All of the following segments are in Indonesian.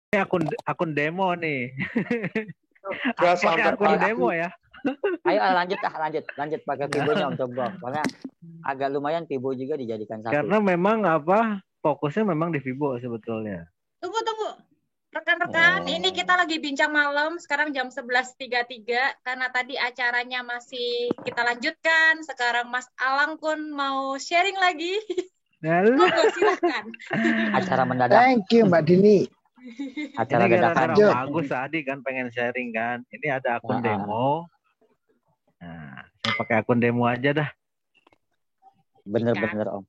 Ini akun demo nih. Pakai akun demo ya. Ayo lanjut pakai Fibo-nya Om Combong. Karena agak lumayan Fibo juga dijadikan satu. Karena memang fokusnya memang di Fibo sebetulnya. Tunggu. Rekan-rekan, ini kita lagi bincang malam, sekarang jam 11.33, karena tadi acaranya masih kita lanjutkan, sekarang Mas Alang pun mau sharing lagi. Monggo, silakan. Acara mendadak. Thank you Mbak Dini. Acara ini dadakan. Agus tadi kan pengen sharing kan. Ini ada akun demo. Nah, saya pakai akun demo aja dah. Bener Om.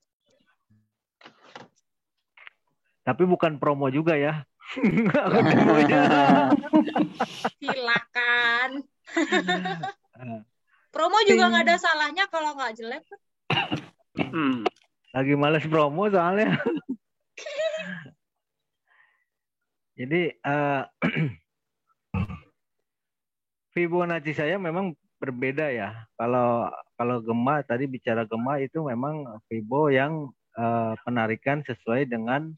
Tapi bukan promo juga ya. Silakan. Promo juga nggak ada salahnya kalau nggak jelek. Lagi males promo soalnya. Jadi Fibonacci saya memang berbeda ya. Kalau Gema tadi bicara Gema itu memang Fibo yang penarikan sesuai dengan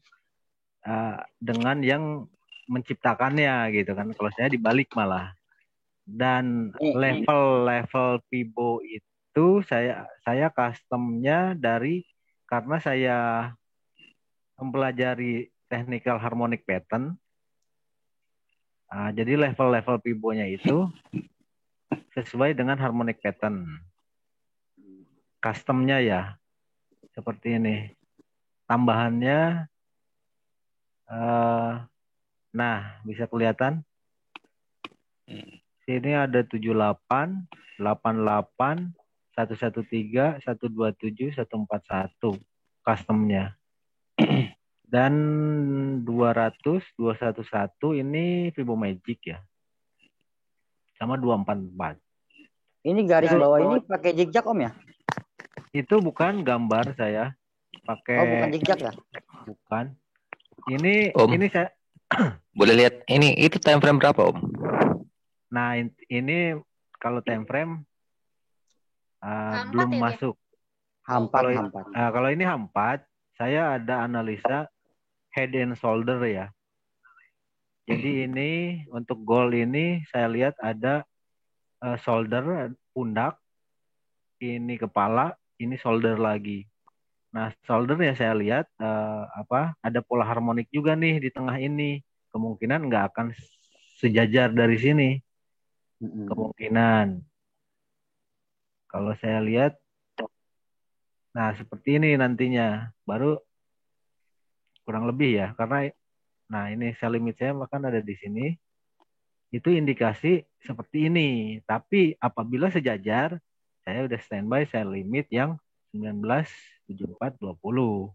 yang menciptakannya gitu kan. Kalau saya dibalik malah. Dan level Fibo itu saya customnya karena saya mempelajari technical harmonic pattern. Jadi level Fibo-nya itu sesuai dengan harmonic pattern. Customnya ya seperti ini. Tambahannya nah, bisa kelihatan. Sini ada 78, 88, 113, 127, 141 customnya. Dan 200, 211 ini Fibonacci ya. Sama 244. Ini garis bawah ini pakai zigzag Om ya? Itu bukan gambar saya. Pakai bukan zigzag ya? Bukan. Ini saya boleh lihat ini itu time frame berapa Om? Nah ini kalau time frame belum masuk. Hampat. Kalau ini hampat, saya ada analisa head and shoulder ya. Jadi ini untuk gold ini saya lihat ada shoulder pundak, ini kepala, ini shoulder lagi. Nah, shoulder ya saya lihat ada pola harmonik juga nih di tengah ini. Kemungkinan nggak akan sejajar dari sini. Kemungkinan. Kalau saya lihat, nah seperti ini nantinya. Baru kurang lebih ya. Karena, nah ini sell limit saya bahkan ada di sini. Itu indikasi seperti ini. Tapi apabila sejajar, saya udah standby sell limit yang 197420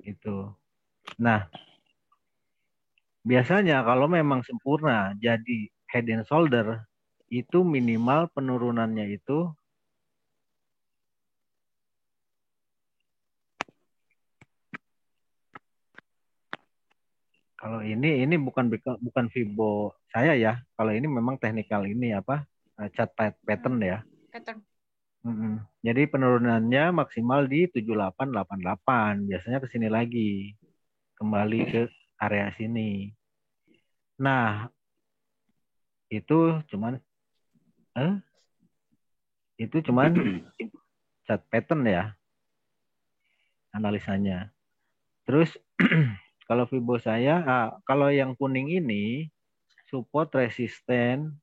itu. Nah, biasanya kalau memang sempurna jadi head and shoulder itu minimal penurunannya itu kalau ini bukan Fibo saya ya. Kalau ini memang teknikal ini chart pattern ya. Pattern. Jadi penurunannya maksimal di 7888. Biasanya ke sini lagi. Kembali ke area sini. Nah, itu cuman chart pattern ya. Analisanya. Terus kalau Fibo saya, kalau yang kuning ini support resisten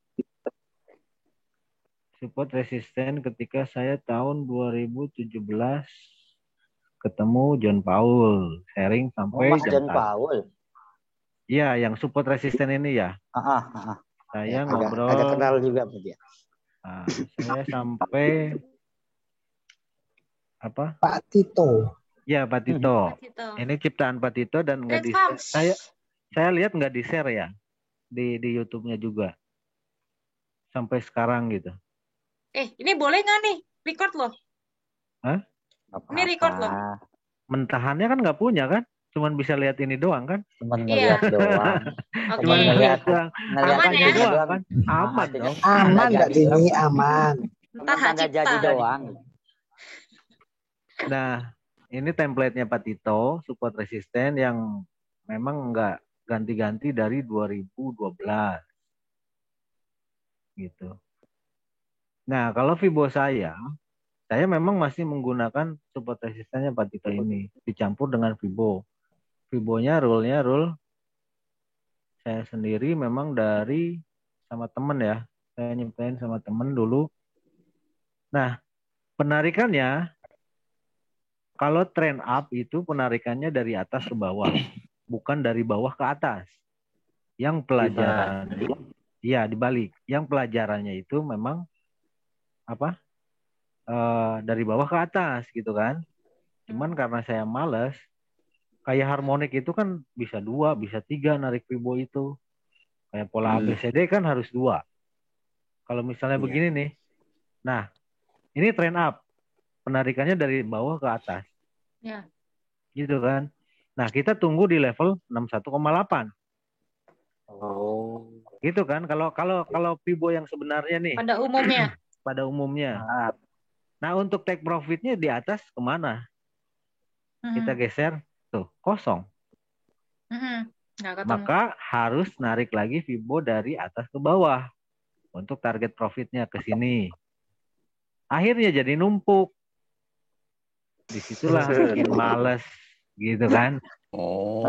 ketika saya tahun 2017 ketemu John Paul sharing sampai John Paul. Iya, yang support resisten ini ya. Saya ngobrol. Ada kenal juga dia. Saya sampai Pak Tito. Ya, Pak Tito. Ini ciptaan Pak Tito dan nggak saya lihat nggak di share ya di YouTube-nya juga sampai sekarang gitu. Ini boleh nggak nih record loh? Hah? Ini record loh. Mentahannya kan nggak punya kan? Cuman bisa lihat ini doang kan? Cuman ngeliat doang. Cuman ngeliat aman ya? Doang, kan? Aman dong. Aman nggak ini aman. Tanda jadi doang. Nah, ini template-nya Pak Tito, support resisten yang memang nggak ganti-ganti dari 2012 gitu. Nah, kalau Fibo saya memang masih menggunakan support resistannya Pak Tito ini dicampur dengan Fibo. Fibonya rule saya sendiri memang dari sama temen ya. Saya nyiptain sama temen dulu. Nah, penarikannya kalau trend up itu penarikannya dari atas ke bawah, bukan dari bawah ke atas. Yang pelajaran iya dibalik. Yang pelajarannya itu memang apa? Dari bawah ke atas gitu kan. Cuman karena saya males, kayak harmonik itu kan bisa 2, bisa 3 narik Fibo itu. Kayak pola ABCD kan harus 2. Kalau misalnya begini nih, nah ini trend up, penarikannya dari bawah ke atas. Ya. Gitu kan. Nah kita tunggu di level 61,8. Oh. Gitu kan. Kalau Fibo yang sebenarnya nih. Pada umumnya. Pada umumnya. Nah untuk take profitnya di atas kemana? Kita geser tuh kosong. Maka harus narik lagi Fibo dari atas ke bawah untuk target profitnya ke sini. Akhirnya jadi numpuk. Disitulah bikin males gitu kan. Oh.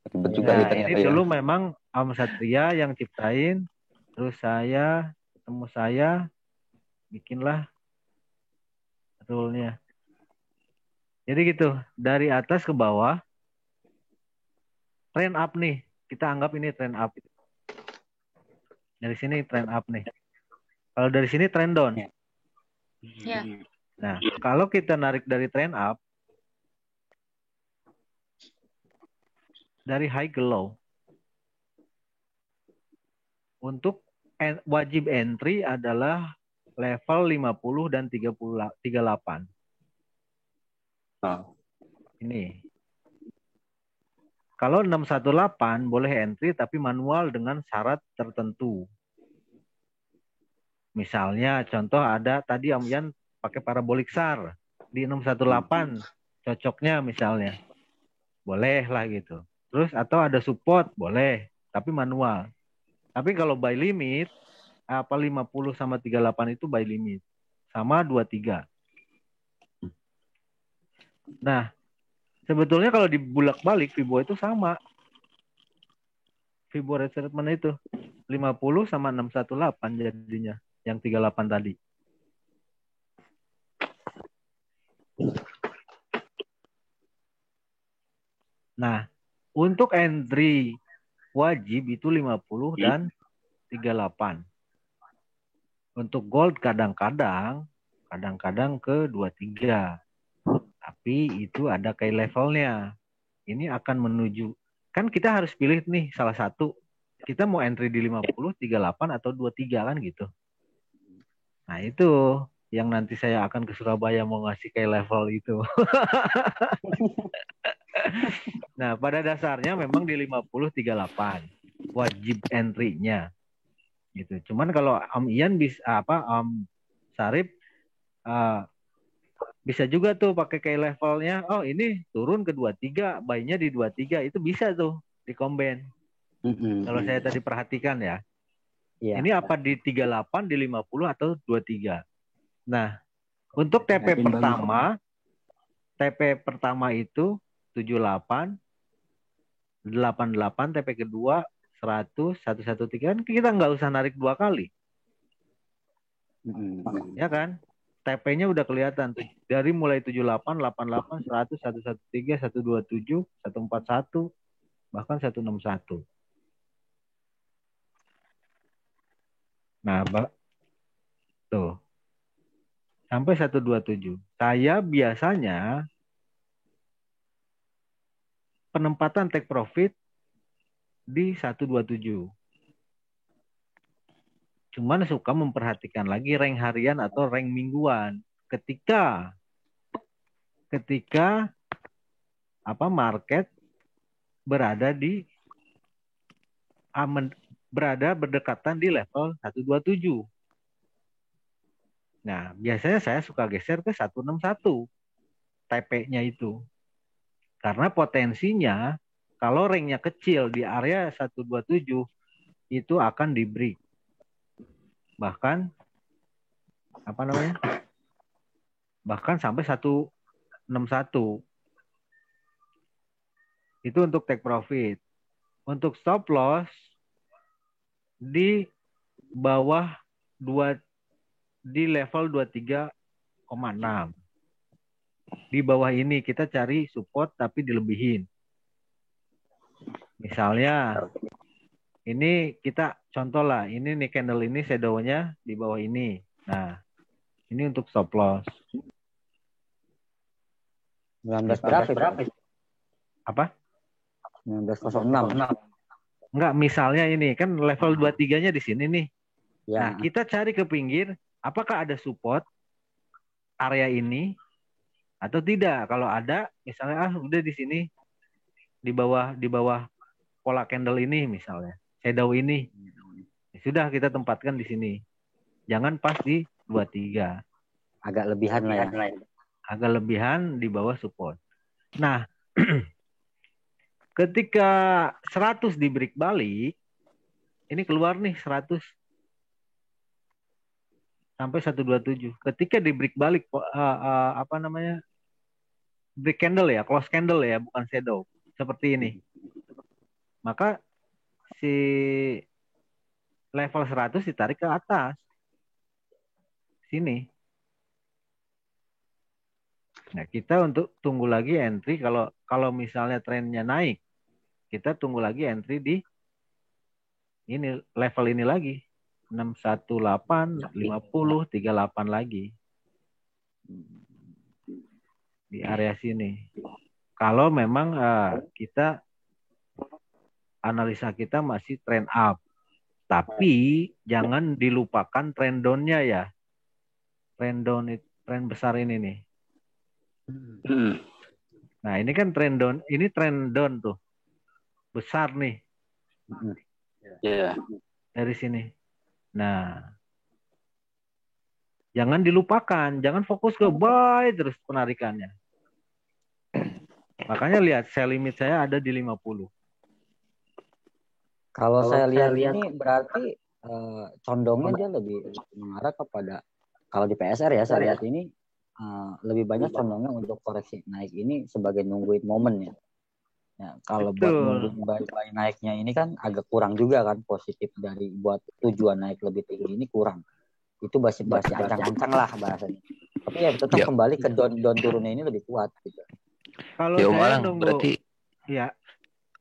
Ribet juga Nah, ternyata ini dulu memang Om Satria yang ciptain, terus ketemu saya bikinlah rule-nya. Jadi gitu, dari atas ke bawah, trend up nih. Kita anggap ini trend up. Dari sini trend up nih. Kalau dari sini trend down. Ya. Nah, kalau kita narik dari trend up, dari high ke low, untuk wajib entry adalah level 50 dan 38. Ini. Kalau 618 boleh entry tapi manual dengan syarat tertentu. Misalnya contoh ada tadi Om Yan pakai parabolik SAR di 618 cocoknya misalnya. Boleh lah gitu. Terus atau ada support boleh tapi manual. Tapi kalau buy limit 50 sama 38 itu buy limit sama 23. Nah, sebetulnya kalau dibulak-balik Fibo itu sama. Fibo retracement itu 50 sama 618 jadinya yang 38 tadi. Nah, untuk entry wajib itu 50 dan 38. Untuk gold kadang-kadang ke 23. Tapi itu ada kayak levelnya. Ini akan menuju. Kan kita harus pilih nih salah satu. Kita mau entry di 50, 38 atau 23 kan gitu. Nah itu yang nanti saya akan ke Surabaya mau ngasih kayak level itu. Nah pada dasarnya memang di 50, 38 wajib entry-nya. Gitu. Cuman kalau Om Ian bisa Om Sarip bisa juga tuh pakai kayak levelnya. Oh ini turun ke 23, buy-nya di 23 itu bisa tuh di combine. Kalau saya tadi perhatikan ya. Ini apa di 38, di 50 atau 23. Nah, untuk TP pertama itu 78, 88, TP kedua 100, 113 kan kita nggak usah narik 2 kali. Ya kan? TP-nya udah kelihatan tuh. Dari mulai 78, 88, 100, 113, 127, 141, bahkan 161. Nah, tuh. Sampai 127. Saya biasanya penempatan take profit di 127. Cuman suka memperhatikan lagi rank harian atau rank mingguan. Ketika market berada berdekatan di level 127. Nah, biasanya saya suka geser ke 161 TP-nya itu. Karena potensinya Kalau ranknya kecil di area 127 itu akan di break. Bahkan bahkan sampai 161. Itu untuk take profit. Untuk stop loss di bawah di level 23,6. Di bawah ini kita cari support tapi dilebihin. Misalnya ini kita contoh lah, ini nih candle ini shadow-nya di bawah ini. Nah, ini untuk stop loss. 19 berapa? Apa? 19.06. Enggak, misalnya ini kan level 23-nya di sini nih. Ya. Nah, kita cari ke pinggir, apakah ada support area ini atau tidak? Kalau ada, misalnya udah di sini di bawah pola candle ini misalnya, shadow ini. Ya sudah kita tempatkan di sini. Jangan pas di 23. Agak lebihan lah ya. Agak lebihan di bawah support. Nah, ketika 100 di break balik, ini keluar nih 100 sampai 127. Ketika di break balik break candle ya, close candle ya, bukan shadow. Seperti ini. Maka si level 100 ditarik ke atas. Sini. Nah, kita untuk tunggu lagi entry kalau misalnya trennya naik, kita tunggu lagi entry di ini level ini lagi. 618, 50, 38 lagi. Di area sini. Kalau memang kita analisa kita masih trend up. Tapi jangan dilupakan trend down-nya ya. Trend down, trend besar ini nih. Nah, ini kan trend down, ini trend down tuh. Besar nih. Iya. Dari sini. Nah, jangan dilupakan, jangan fokus ke buy terus penarikannya. Makanya lihat sell limit saya ada di 50. Kalau saya lihat ini berarti condongnya dia lebih mengarah kepada, kalau di PSR ya saya lihat ini lebih banyak condongnya untuk koreksi naik ini sebagai nungguin momen ya. Ya, kalau buat nungguin buy naiknya ini kan agak kurang juga kan, positif dari buat tujuan naik lebih tinggi ini kurang. Itu masih ancang-ancang lah bahasanya. Tapi ya tetap kembali ke down turunnya ini lebih kuat gitu. Kalau ya, saya Malang, nunggu, berarti ya.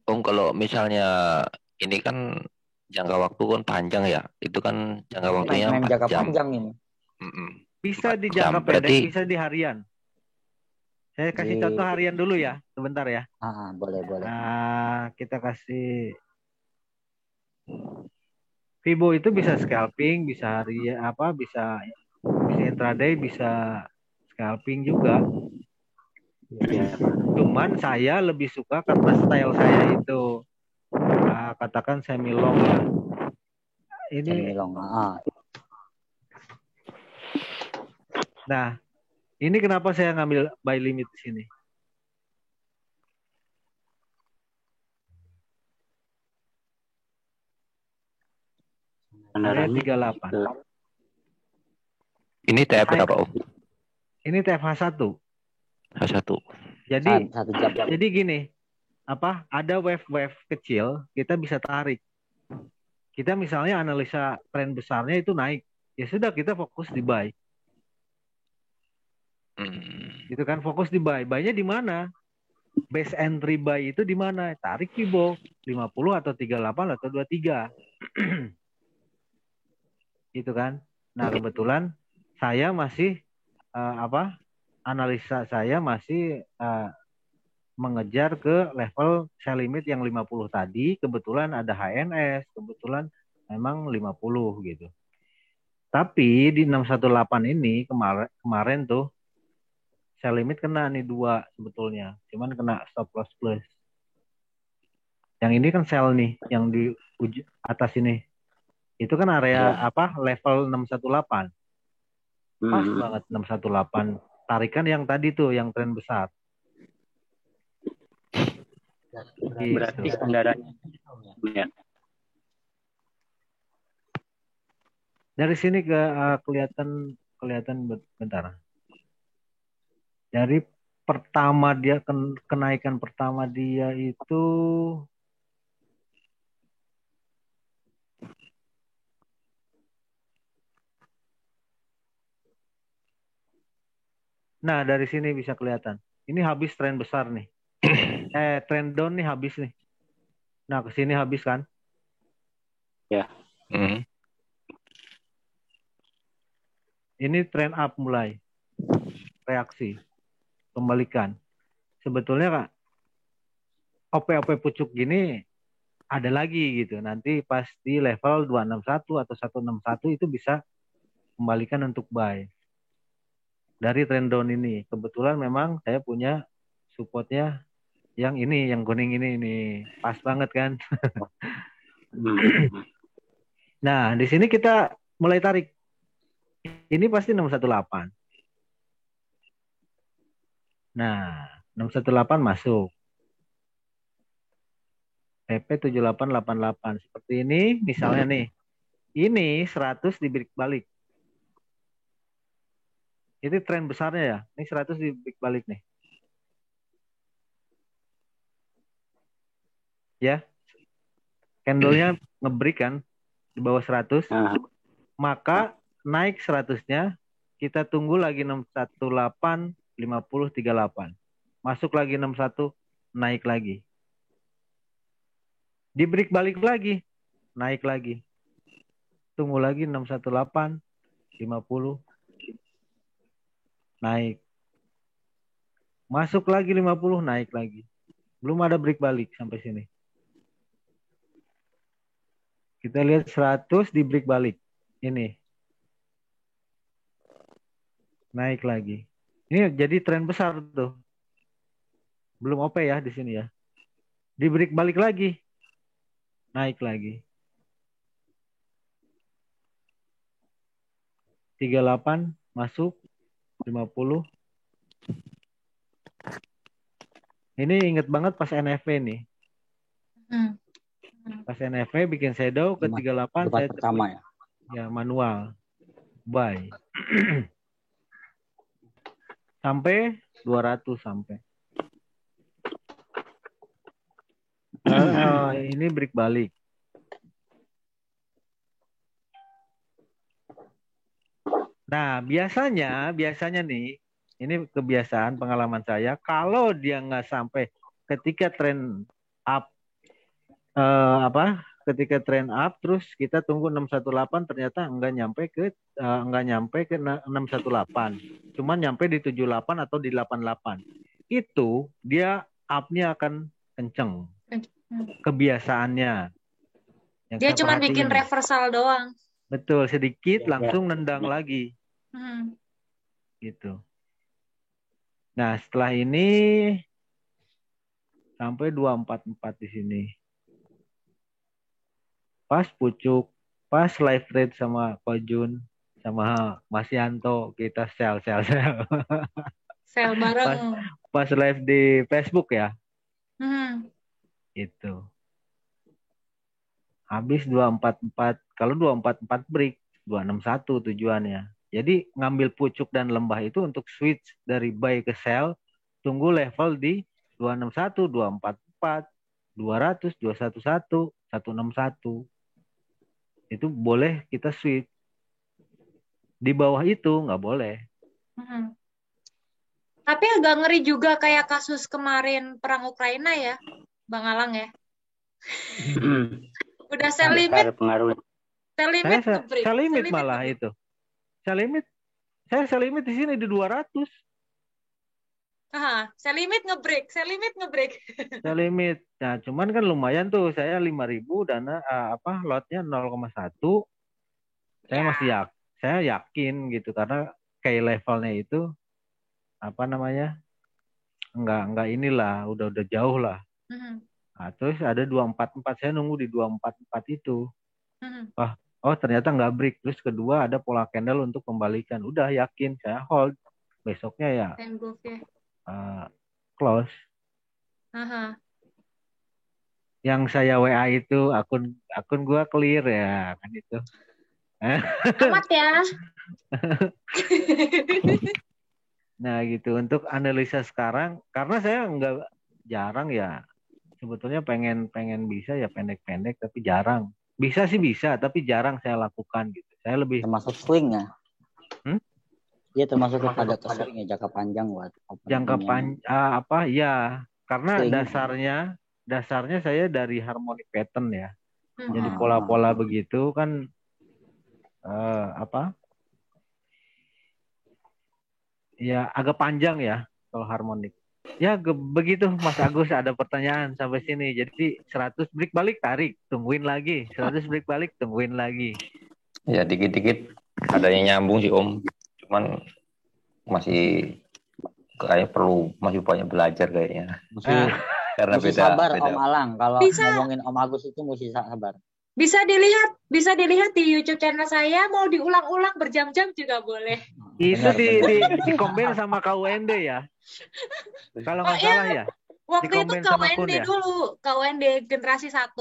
Kalau misalnya ini kan jangka waktu kan panjang ya, itu kan jangka waktunya 4 jangka jam. Panjang ini. Bisa di jangka pendek, bisa di harian. Saya kasih contoh harian dulu ya, sebentar ya. Boleh. Nah, kita kasih Fibo itu bisa scalping, bisa bisa intraday, bisa scalping juga. Cuman saya lebih suka karena style saya itu katakan semi long ya. Ini semi long. Nah, ini kenapa saya ngambil buy limit di sini? Area 38. Ini TF berapa, Om? Ini TFH1. H1. Jadi gini, ada wave kecil, kita bisa tarik. Kita misalnya analisa tren besarnya itu naik, ya sudah kita fokus di buy. Itu kan fokus di buy. Buy-nya di mana? Base entry buy itu di mana? Tarik Fibo 50 atau 38 atau 23. Gitu kan. Nah, kebetulan saya masih analisa saya masih mengejar ke level sell limit yang 50 tadi. Kebetulan ada HNS, kebetulan memang 50 gitu. Tapi di 618 ini kemarin tuh sell limit kena nih 2 sebetulnya. Cuman kena stop loss plus. Yang ini kan sell nih, yang di atas ini. Itu kan area level 618. Pas banget 618. Tarikan yang tadi tuh, yang tren besar. Berarti Gitu. kendaraan ya. Dari sini ke kelihatan bentar. Dari pertama dia kenaikan pertama dia itu nah dari sini bisa kelihatan. Ini habis tren besar nih. Tren down nih habis nih. Nah ke sini habis kan? Ya. Ini tren up mulai. Reaksi. Kembalikan. Sebetulnya Kak, OP pucuk gini ada lagi gitu. Nanti pas di level 261 atau 161 itu bisa kembalikan untuk buy. Dari trend down ini. Kebetulan memang saya punya supportnya yang ini, yang kuning ini. Pas banget kan. Nah, di sini kita mulai tarik. Ini pasti 618. Nah, 618 masuk. TP 7888. Seperti ini, misalnya nih. Ini 100 dibalik balik. Itu tren besarnya ya. Ini 100 dibalik balik nih. Ya. Candle-nya nge-break kan di bawah 100. Maka naik 100-nya, kita tunggu lagi 618 50 38. Masuk lagi 61, naik lagi. Di break balik lagi, naik lagi. Tunggu lagi 618 50 naik. Masuk lagi 50, naik lagi. Belum ada break balik sampai sini. Kita lihat 100 di break balik. Ini. Naik lagi. Ini jadi tren besar tuh. Belum OP ya di sini ya. Di break balik lagi. Naik lagi. 38 masuk. 50. Ini inget banget pas NFP nih. Pas NFP bikin shadow ke 38 saya pertama ya. Ya manual. Buy. Sampai 200 sampai. Ini break balik. Nah, biasanya nih, ini kebiasaan pengalaman saya, kalau dia nggak sampai ketika tren up, ketika tren up, terus kita tunggu 618, ternyata nggak nyampe ke 618, cuman nyampe di 78 atau di 88, itu dia up-nya akan kenceng, kebiasaannya. Dia cuma bikin reversal doang. Betul, sedikit langsung nendang lagi. Gitu. Nah, setelah ini sampai 244 di sini. Pas pucuk, pas live trade sama Ko Jun, sama Mas Yanto, kita sell. Sell bareng. Pas live di Facebook ya. Itu. Habis 244. Kalau 244 break, 261 tujuannya. Jadi ngambil pucuk dan lembah itu untuk switch dari buy ke sell, tunggu level di 261, 244, 200, 211, 161. Itu boleh kita switch. Di bawah itu nggak boleh. Tapi agak ngeri juga kayak kasus kemarin perang Ukraina ya, Bang Alang ya. Udah sell limit. Sell limit malah itu. Saya limit di sini di 200. Saya limit ngebreak. Saya limit. Nah, cuman kan lumayan tuh. Saya 5.000 dana lotnya 0,1. Saya saya yakin gitu karena kayak levelnya itu enggak inilah, udah jauh lah. Nah, terus ada 244, saya nunggu di 244 itu. Oh ternyata nggak break. Terus kedua ada pola candle untuk kembalikan. Udah yakin saya hold. Besoknya ya close. Yang saya WA itu akun gua clear ya kan itu. Amat ya. Nah gitu untuk analisa sekarang karena saya nggak jarang ya sebetulnya pengen bisa ya pendek-pendek tapi jarang. Bisa sih bisa tapi jarang saya lakukan gitu. Saya lebih Termasuk swing ya. Dia termasuk kepada ke swing ya, jangka panjang buat jangka apa ya karena swing. dasarnya saya dari harmonic pattern ya. Jadi pola-pola begitu kan apa? Ya agak panjang ya kalau harmonik. Ya begitu Mas Agus ada pertanyaan sampai sini. Jadi 100 break balik tarik, tungguin lagi. 100 break balik, tungguin lagi. Ya dikit-dikit adanya nyambung sih Om. Cuman masih kayak masih banyak belajar kayaknya. Karena mesti beda, sabar beda. Om Alang. Kalau Bisa. ngomongin Om Agus itu mesti sabar. Bisa dilihat di YouTube channel saya, mau diulang-ulang berjam-jam juga boleh. Itu di combine sama KUND ya. Kalau nggak salah ya. Waktu itu Di-combine sama KUND Kun ya? dulu, KUND generasi 1.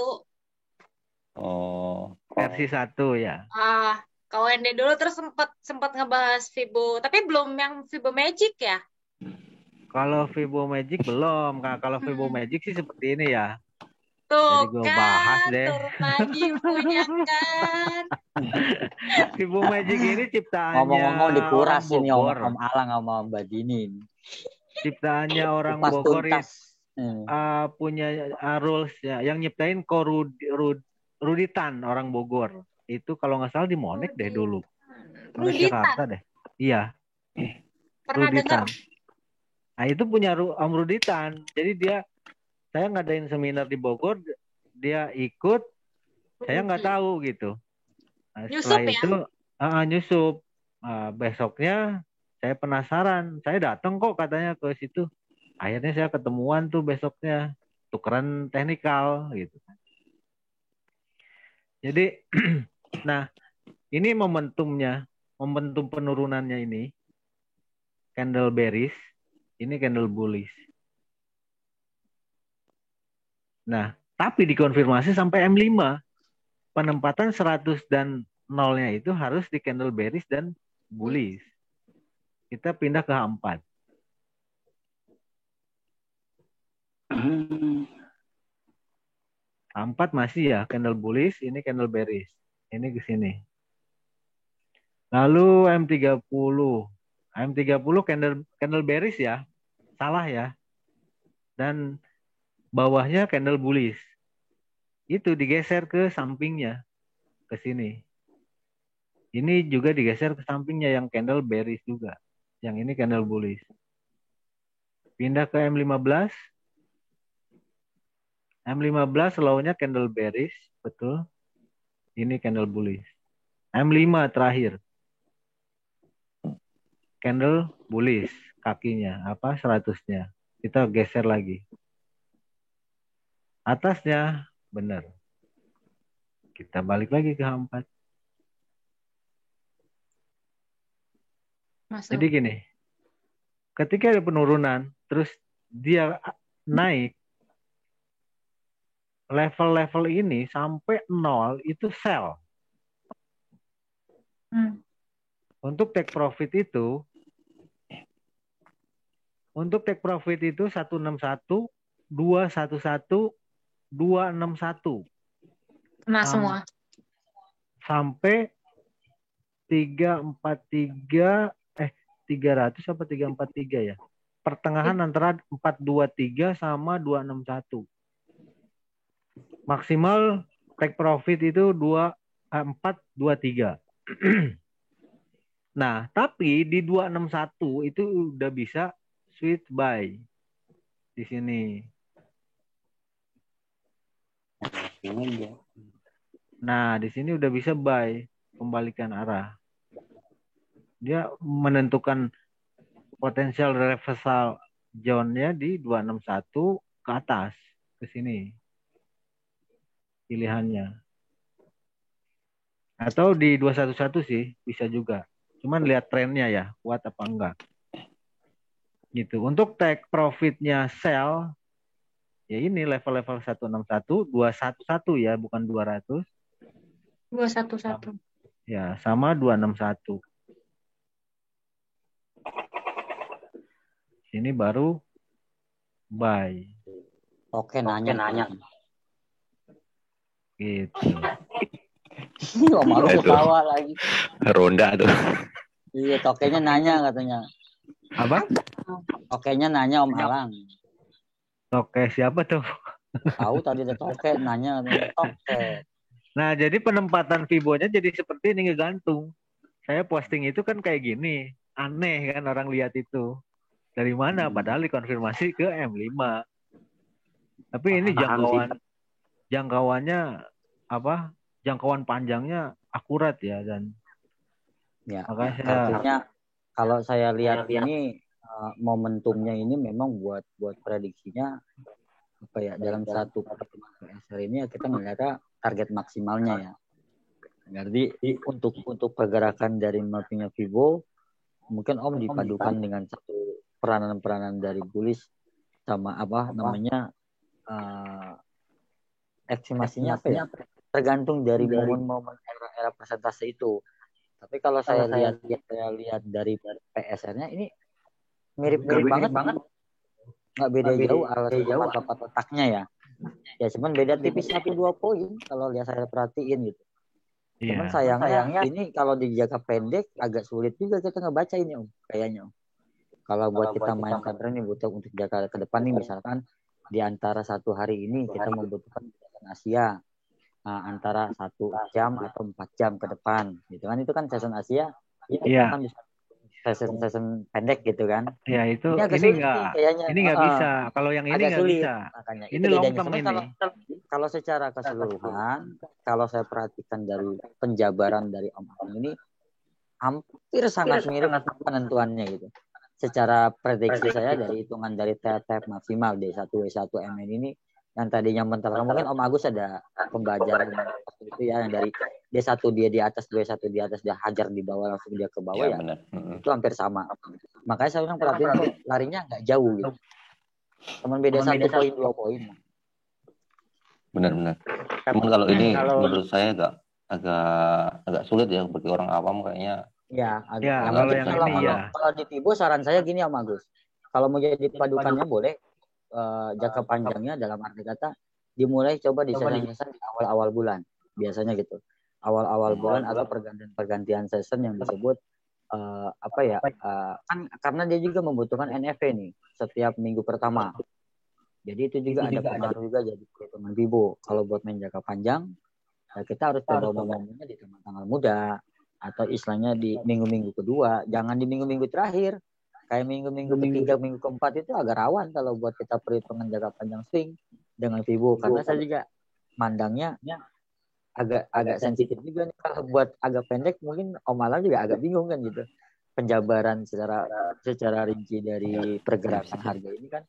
Oh. Versi 1 ya. KUND dulu terus sempat ngebahas Fibo, tapi belum yang Fibo Magic ya. Kalau Fibo Magic belum. Kalau Fibo Magic sih seperti ini ya. Tuh Jadi gue kan, bahas deh. turun lagi punya kan. Fibo Magic ini ciptaannya Ngomong-ngomong dikuras orang ini Bogor. Om Alang sama Mbak Dinin. Ciptaannya orang Kupas Bogor tuntas. punya rules ya. Yang nyiptain Ruditan orang Bogor. Itu kalau nggak salah di Monek deh dulu. Monek Jakarta deh. Iya. Pernah dengar. Nah itu punya Om Ruditan. Jadi saya ngadain seminar di Bogor, dia ikut, saya nggak tahu gitu. Nah, setelah itu nyusup. Besoknya saya penasaran, saya datang kok katanya ke situ. Akhirnya saya ketemuan tuh besoknya, tukeran teknikal gitu. Jadi, nah ini momentum penurunannya ini, candle bearish, ini candle bullish. Nah, tapi dikonfirmasi sampai M5. Penempatan 100 dan 0-nya itu harus di candle bearish dan bullish. Kita pindah ke H4. H4 masih ya, candle bullish, ini candle bearish. Ini ke sini. Lalu M30. M30 candle bearish ya. Salah ya. Dan bawahnya candle bullish. Itu digeser ke sampingnya. Ke sini. Ini juga digeser ke sampingnya yang candle bearish juga. Yang ini candle bullish. Pindah ke M15. M15 low-nya candle bearish. Betul. Ini candle bullish. M5 terakhir. Candle bullish. Kakinya. 100-nya. Kita geser lagi. Atasnya benar. Kita balik lagi ke H4. Jadi gini. Ketika ada penurunan, terus dia naik, level-level ini sampai 0 itu sell. Untuk take profit itu 161, 211, 261. Nah, semua. Sampai 300 apa 343 ya. Pertengahan antara 423 sama 261. Maksimal take profit itu 423. Nah, tapi di 261 itu udah bisa sweet buy di sini. Nah, di sini udah bisa buy, kembalikan arah. Dia menentukan potensial reversal zone-nya di 261 ke atas, ke sini. Pilihannya. Atau di 211 sih, bisa juga. Cuman lihat trennya ya, kuat apa enggak. Gitu. Untuk take profitnya sell, Ya ini level-level 161, 211 ya, bukan 200. 211. Ya, sama 261. Ini baru buy. Oke, nanya. Gitu. Om Agus Itu. ketawa lagi. Ronda tuh. Iya, tokenya nanya katanya. Apa? Tokenya nanya Om Alang. Oke, siapa tuh? Tahu tadi ada toke nanya katanya. Toke. Nah, jadi penempatan Fibo-nya jadi seperti ini, ngegantung. Saya posting itu kan kayak gini. Aneh kan orang lihat itu. Dari mana? Padahal dikonfirmasi ke M5. Tapi ini jangkauannya apa? Jangkauan panjangnya akurat ya, dan Ya, makanya artinya kalau saya lihat ini momentumnya ini memang buat prediksinya apa ya, dalam satu pertemuan PSR ini kita melihat target maksimalnya ya. Jadi untuk pergerakan dari mappingnya Vivo mungkin Om dipadukan dengan satu peranan dari bullish sama apa namanya estimasinya apa ya, tergantung dari momen-momen era presentase itu. Tapi kalau saya lihat dari PSR-nya ini mirip-mirip banget. Nggak beda jauh alat papat letaknya ya. Ya cuman beda tipis 1-2 poin kalau lihat saya perhatiin gitu. Cuman sayangnya ini kalau di jangka pendek agak sulit juga kita ngebaca ini Om, kayaknya Om. Kalau buat kita main counter ini butuh untuk jangka ke depan nih, misalkan di antara satu hari ini kita membutuhkan season Asia antara 1 jam atau 4 jam ke depan gitu kan, itu kan season Asia kita kan bisa season pendek gitu kan. Ya itu ini nggak bisa. Kalau yang ini nggak bisa. Makanya, ini long term ini. Kalau secara keseluruhan, kalau saya perhatikan dari penjabaran dari Om Alang ini hampir sangat mirip penentuannya gitu. Secara prediksi saya dari hitungan dari TTF maksimal D1 W1 MN ini yang tadinya mental, mungkin Om Agus ada pembelajaran itu ya, yang dari D1 dia di atas, D1 di atas, dia hajar di bawah langsung dia ke bawah ya. Bener. Itu hampir sama. Makanya saya bilang perhatiin larinya nggak jauh gitu. Cuman beda 1 poin 2 poin. Benar. Cuman kalau ini menurut saya agak sulit ya bagi orang awam kayaknya. Ya, kalau di Tibo saran saya gini Om Agus. Kalau mau jadi padukannya boleh jangka panjangnya dalam arti kata dimulai coba di season di awal-awal bulan. Biasanya gitu. Awal-awal bulan atau pergantian season yang disebut kan karena dia juga membutuhkan NFP nih setiap minggu pertama. Jadi itu juga ada pengaruh juga jadi perhitungan Vibo. Kalau buat main jangka panjang, ya kita harus coba momennya di tanggal muda atau istilahnya di minggu-minggu kedua, jangan di minggu-minggu terakhir. Kayak minggu-minggu ketiga, minggu keempat itu agak rawan kalau buat kita perhitungan jangka panjang swing dengan Vibo. Karena saya juga mandangnya agak sensitif juga nih. Kalau buat agak pendek mungkin Om Alang juga agak bingung kan gitu. Penjabaran secara rinci dari pergerakan harga ini kan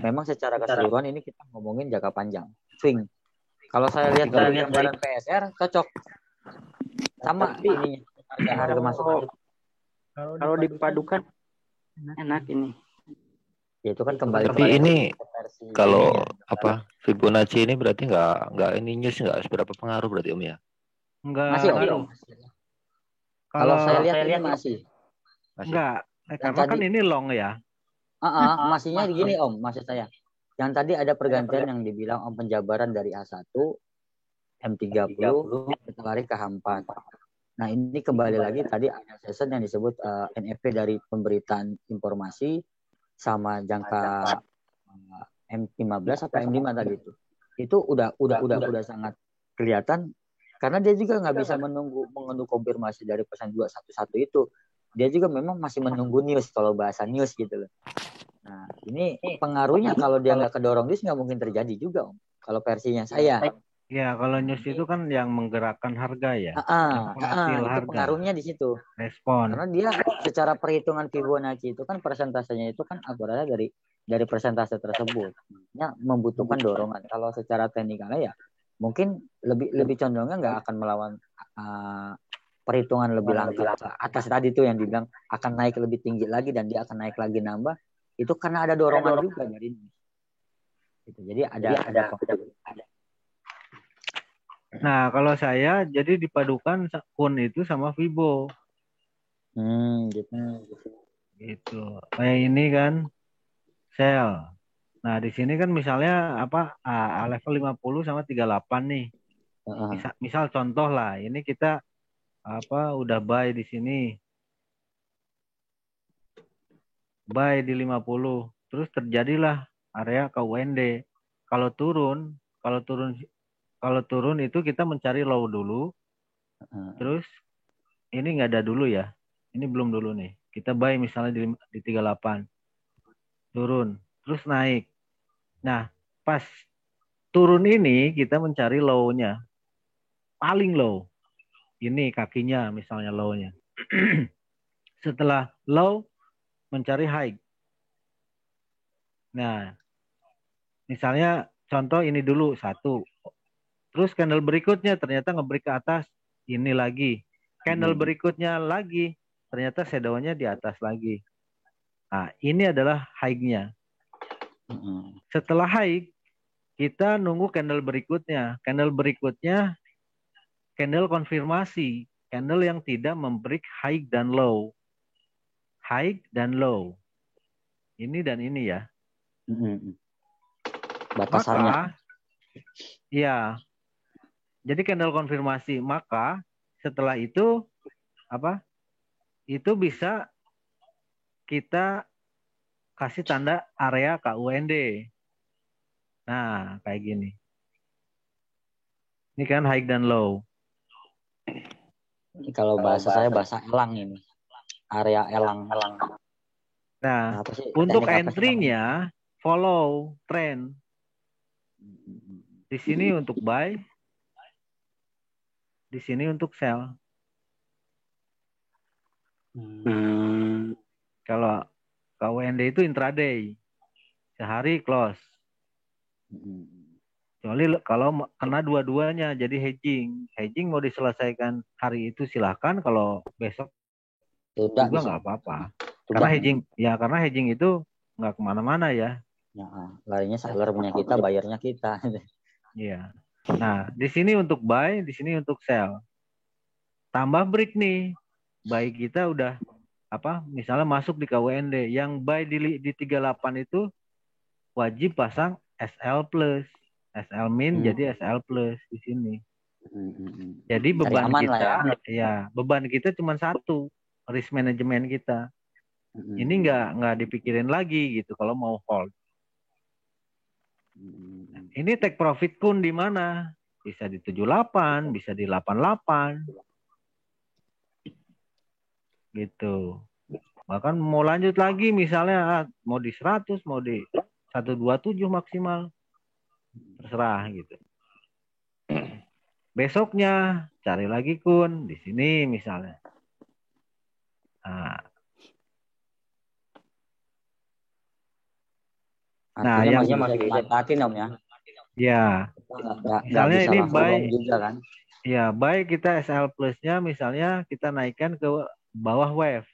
memang secara keseluruhan ini kita ngomongin jangka panjang swing. Kalau saya lihat dari gambaran PSR cocok sama ini harga masuk. Kalau dipadukan enak ini. Ya itu kan kembali. Tapi ini kalau Fibonacci ini berarti nggak ini news nggak seberapa pengaruh berarti Om ya? Masih Om. Kalau saya lihat ini masih. Enggak, karena kan ini long ya. Masihnya gini Om, maksud saya. Yang tadi ada pergantian yang dibilang Om penjabaran dari A1 M30 kita lari ke H4. Nah, ini kembali lagi tadi ada season yang disebut NFP dari pemberitaan informasi sama jangka M15 atau M5 tadi itu. Itu udah sangat kelihatan karena dia juga nggak bisa menunggu konfirmasi dari pesan 211 itu. Dia juga memang masih menunggu news, kalau bahasa news gitu loh. Nah, ini pengaruhnya kalau dia nggak kedorong news nggak mungkin terjadi juga Om. Kalau versinya saya. Ya, kalau news itu kan yang menggerakkan harga ya. Itu harga. Pengaruhnya di situ. Respon. Karena dia secara perhitungan Fibonacci itu kan persentasenya itu kan akuratnya dari persentase tersebut. Ya, membutuhkan dorongan. Kalau secara teknikalnya ya mungkin lebih condongnya nggak akan melawan perhitungan lebih langka atas tadi tuh yang dibilang akan naik lebih tinggi lagi dan dia akan naik lagi nambah. Itu karena ada dorongan juga dari ini. Gitu. Jadi ada. Nah, kalau saya jadi dipadukan kun itu sama Vibo. Gitu. Gitu. Kayak ini kan sell. Nah, di sini kan misalnya apa level 50 sama 38 nih. Misal contoh lah, ini kita udah buy di sini. Buy di 50. Terus terjadilah area KUND. Kalau turun itu kita mencari low dulu. Terus ini nggak ada dulu ya. Ini belum dulu nih. Kita buy misalnya di 38. Turun, terus naik. Nah, pas turun ini kita mencari low-nya. Paling low. Ini kakinya misalnya low-nya. Setelah low, mencari high. Nah, misalnya contoh ini dulu 1. Terus candle berikutnya ternyata nge-break ke atas. Ini lagi. Candle berikutnya lagi. Ternyata shadow-nya di atas lagi. Nah, ini adalah high-nya. Setelah high, kita nunggu candle berikutnya. Candle berikutnya, candle konfirmasi. Candle yang tidak membreak high dan low. High dan low. Ini dan ini ya. Batasannya. Maka, ya. Jadi candle konfirmasi. Maka setelah itu, itu bisa kita kasih tanda area KUND. Nah, kayak gini. Ini kan high dan low. Ini kalau bahasa saya bahasa elang ini. Area elang. Nah, untuk entry-nya follow trend. Di sini untuk buy. Di sini untuk sell. Kalau KUND itu intraday. Sehari close. Kecuali kalau kena dua-duanya jadi hedging. Hedging mau diselesaikan hari itu silahkan, kalau besok juga nggak apa-apa. Karena hedging itu nggak kemana-mana ya. Larinya seller punya kita, bayarnya kita. Iya. Nah, di sini untuk buy, di sini untuk sell. Tambah break nih. Buy kita udah misalnya masuk di KUND. Yang buy di 38 itu wajib pasang SL plus. SL min jadi SL plus di sini. Jadi beban kita cuma satu, risk management kita. Ini nggak dipikirin lagi gitu kalau mau hold. Ini take profit kun di mana? Bisa di 78, bisa di 88. Gitu. Bahkan mau lanjut lagi misalnya mau di 100, mau di 127 maksimal. Terserah gitu. Besoknya cari lagi kun di sini misalnya. Nah, yang masih dimanfaatin Om ya. Ya. Misalnya ini buy juga kan. Ya, buy kita SL plus-nya misalnya kita naikkan ke bawah wave.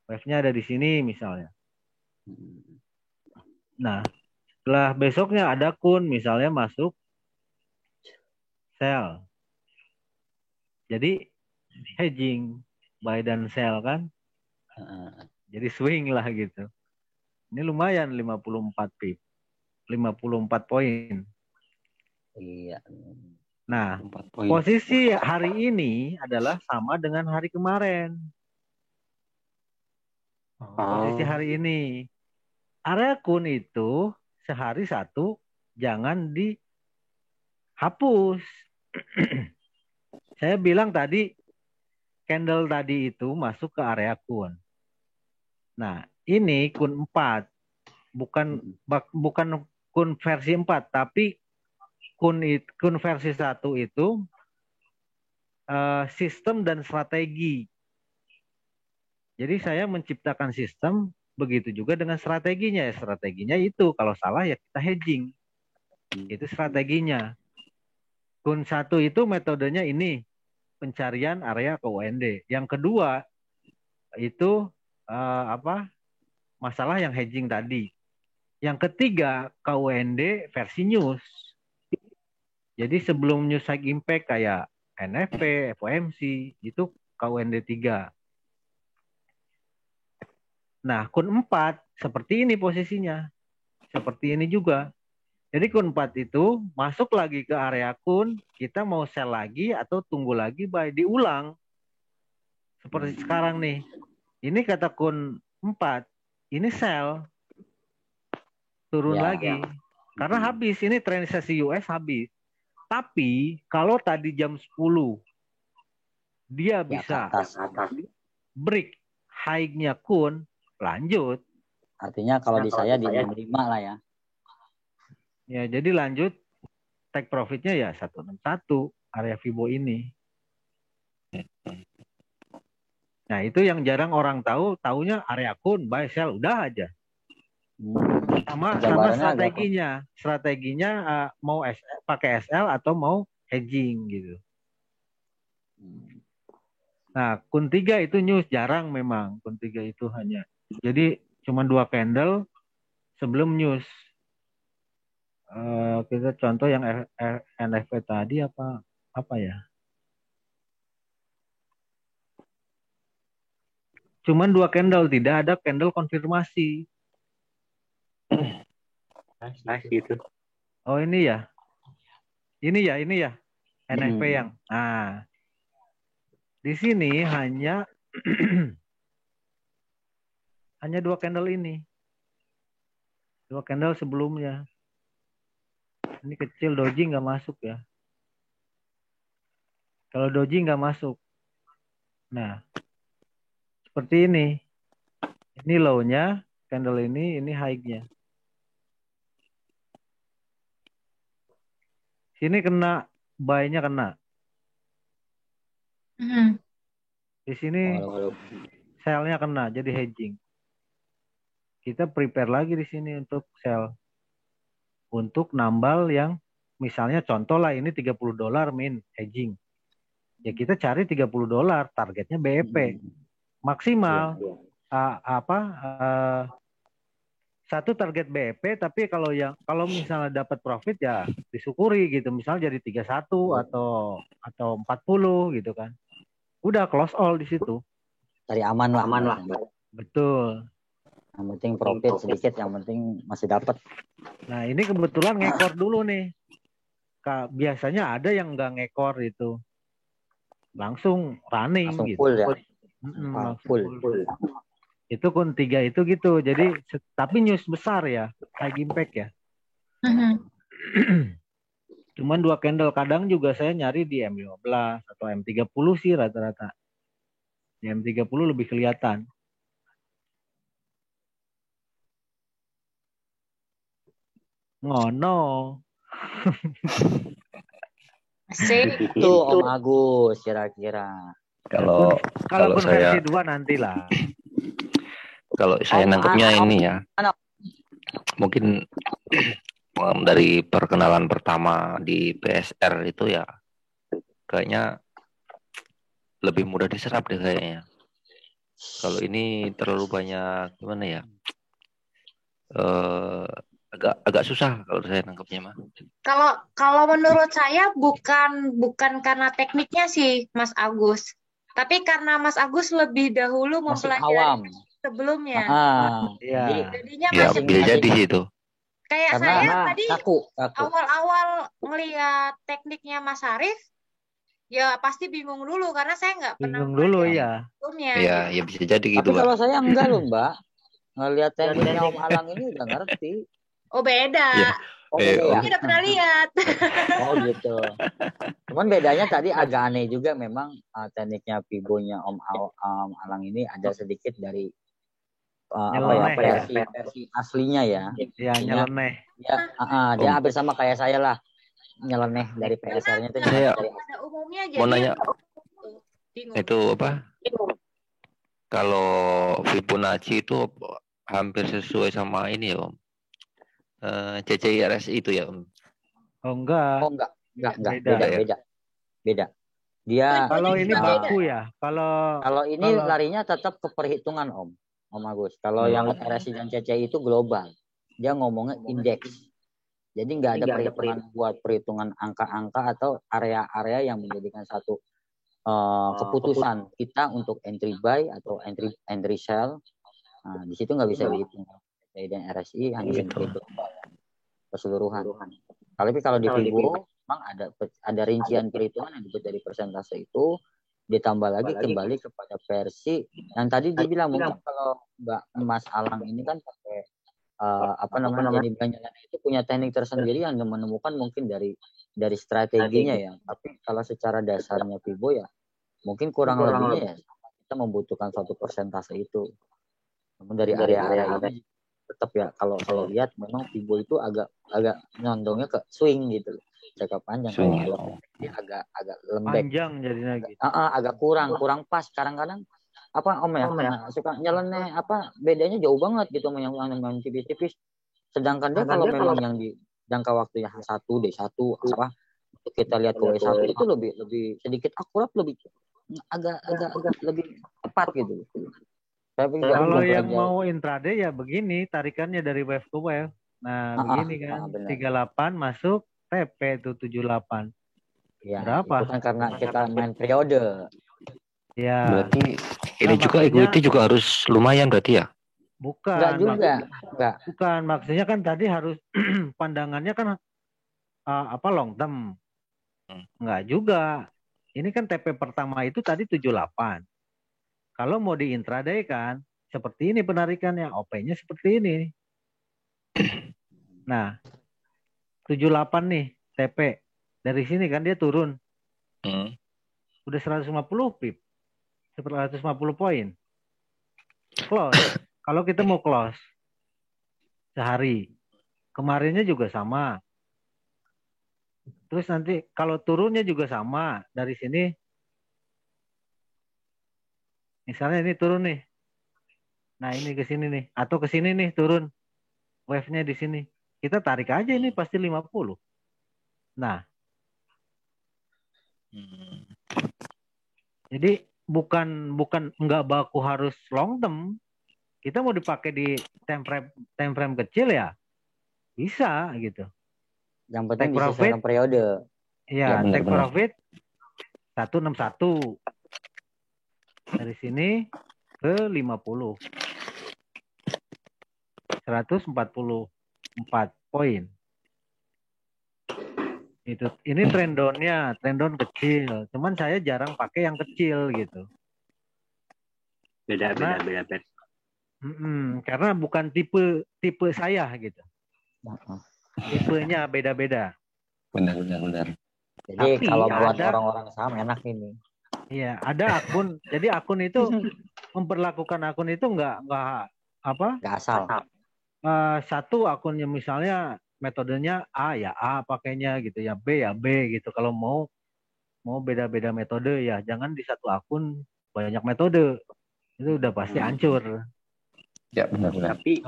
Wave-nya ada di sini misalnya. Nah, setelah besoknya ada kun misalnya masuk sell. Jadi hedging buy dan sell kan. Jadi swing lah gitu. Ini lumayan 54 pip. 54 poin. Iya. Nah, posisi hari ini adalah sama dengan hari kemarin. Posisi hari ini. Area kun itu sehari 1 jangan dihapus. Saya bilang tadi candle tadi itu masuk ke area kun. Nah, ini kun 4. Bukan kun versi 4, tapi kun versi 1 itu sistem dan strategi. Jadi saya menciptakan sistem, begitu juga dengan strateginya. Strateginya itu kalau salah ya kita hedging. Itu strateginya. Kun 1 itu metodenya ini, pencarian area KUND. Yang kedua itu masalah yang hedging tadi. Yang ketiga, KUND versi news. Jadi sebelum news high impact kayak NFP, FOMC, itu KUND 3. Nah, kun 4 seperti ini posisinya. Seperti ini juga. Jadi kun 4 itu masuk lagi ke area kun, kita mau sell lagi atau tunggu lagi buy, diulang. Seperti sekarang nih. Ini kata kun 4, ini sell. Turun lagi. Karena habis, ini transaksi US habis. Tapi kalau tadi jam 10 dia bisa break high-nya kun, lanjut. Artinya kalau di saya di 65 lah ya. Ya, jadi lanjut take profitnya ya 161 area Fibo ini. Nah, itu yang jarang orang tahu, taunya area kun, buy, sell, udah aja. Sama strateginya. Strateginya mau pakai SL atau mau hedging gitu. Nah, kun 3 itu news, jarang memang. Kun 3 itu hanya. Jadi cuma 2 candle sebelum news. Kita contoh yang NFP tadi apa ya? Cuman 2 candle, tidak ada candle konfirmasi. Gitu. Oh, ini ya. Ini ya. NFP yang. Nah. Di sini hanya 2 candle ini. 2 candle sebelumnya. Ini kecil, doji nggak masuk ya. Kalau doji nggak masuk. Nah. Seperti ini. Ini low-nya, candle ini high-nya. Sini kena, buy-nya kena. Di sini sell-nya kena, jadi hedging. Kita prepare lagi di sini untuk sell. Untuk nambal yang misalnya contoh lah ini $30 min hedging. Ya kita cari $30, targetnya BEP. Maksimal satu target BEP, tapi kalau misalnya dapat profit ya disyukuri gitu. Misalnya jadi 31 atau 40 gitu kan. Udah close all di situ. Cari aman lah. Betul. Yang penting profit sedikit, yang penting masih dapat. Nah, ini kebetulan ngekor dulu nih. Biasanya ada yang nggak ngekor itu. Langsung running langsung gitu. Full ya. Full. Itu kun 3 itu gitu. Jadi tapi news besar ya, high impact ya. Cuman 2 candle, kadang juga saya nyari di M15 atau M30 sih rata-rata. Di M30 lebih kelihatan. Ngono. Asik. Itu Om Agus kira-kira. Kalau saya versi 2 nantilah. Kalau saya nangkepnya ini ya. Mungkin dari perkenalan pertama di PSR itu ya kayaknya lebih mudah diserap deh kayaknya. Kalau ini terlalu banyak gimana ya? Agak susah kalau saya nangkepnya mah. Kalau menurut saya bukan karena tekniknya sih Mas Agus, tapi karena Mas Agus lebih dahulu mempelajari sebelumnya. Iya. Jadinya ya, bisa jadi itu. Kayak karena saya tadi kaku. awal-awal ngelihat tekniknya Mas Arif, ya pasti bingung dulu karena saya nggak pernah bingung dulu ya. Sebelumnya. Iya, ya bisa jadi gitu. Tapi kalau saya enggak loh Mbak, ngelihat tekniknya Om Alang ini udah ngerti. Oh beda. Ya. Saya udah pernah lihat. Oh gitu. Cuman bedanya tadi agak aneh juga memang tekniknya Fibo-nya Om Alang ini ada sedikit dari versi aslinya ya. Iya, nyeleneh. Dia hampir sama kayak saya lah. Nyeleneh dari PSR-nya itu. Saya pada umumnya mau nanya bingung. itu apa? Kalau Fibonacci itu hampir sesuai sama ini ya Om. CCIRS itu ya Om. Oh enggak. Beda. Dia kalau ini baku ya. Kalau ini larinya tetap ke perhitungan Om Agus. Kalau yang RSI dan CCI itu global. dia ngomongnya indeks. Jadi nggak ada perhitungan buat perhitungan angka-angka atau area-area yang menjadikan satu keputusan kita untuk entry buy atau entry sell. Nah, di situ nggak bisa dihitung. Dan RSI hanya bisa dihitung keseluruhan. Tapi kalau di Vivo memang ada rincian perhitungan yang dibuat dari persentase itu, ditambah lagi kembali kepada versi yang tadi dibilang. Mungkin kalau Mbak Mas Alang ini kan pakai jadi banyak itu punya teknik tersendiri yang menemukan mungkin dari strateginya ya. Tapi kalau secara dasarnya Vivo ya mungkin kurang lebihnya ya kita membutuhkan suatu persentase itu. Namun dari area-area ini tetap ya kalau lihat memang Vivo itu agak nyondongnya ke swing gitu, jangka panjang. Kalau dia agak lembek. Panjang jadinya gitu. Agak kurang pas. Kadang-kadang suka nyeleneh bedanya jauh banget gitu yang tipis-tipis. Sedangkan dia kalau memang yang di jangka waktu yang 1 D1 untuk kita lihat ke W1 itu lebih sedikit akurat, agak lebih tepat gitu. Kalau yang mau intraday ya begini tarikannya dari wave ke wave. Nah, begini kan 38 masuk TP itu 78. Ya, berapa? Itu kan karena kita main periode. Ya. Berarti ini juga equity juga harus lumayan berarti ya? Bukan. Enggak juga. Bukan, maksudnya kan tadi harus pandangannya kan long term. Enggak juga. Ini kan TP pertama itu tadi 78. Kalau mau di intraday kan seperti ini penarikannya, OP-nya seperti ini. Nah, 78 nih TP. Dari sini kan dia turun. Udah 150 pip. 150 poin. Close. Kalau kita mau close sehari. Kemarinnya juga sama. Terus nanti kalau turunnya juga sama. Dari sini. Misalnya ini turun nih. Nah ini ke sini nih. Atau ke sini nih turun. Wave-nya di sini. Kita tarik aja ini pasti 50. Nah. Jadi bukan nggak baku harus long term. Kita mau dipakai di time frame kecil ya. Bisa gitu. Yang penting disesuaikan periode. Iya, take profit 161. Dari sini ke 50. 144 poin. Ini trend down kecil. Cuman saya jarang pakai yang kecil gitu. Beda. Karena bukan tipe saya gitu. Tipenya beda-beda. Benar. Jadi kalau buat orang-orang saham enak ini. Iya, ada akun. Jadi akun itu memperlakukan akun itu nggak asal. Satu akunnya misalnya metodenya A ya A pakainya gitu ya, B ya B gitu. Kalau mau beda-beda metode ya jangan di satu akun banyak metode. Itu udah pasti hancur. Ya benar. Tapi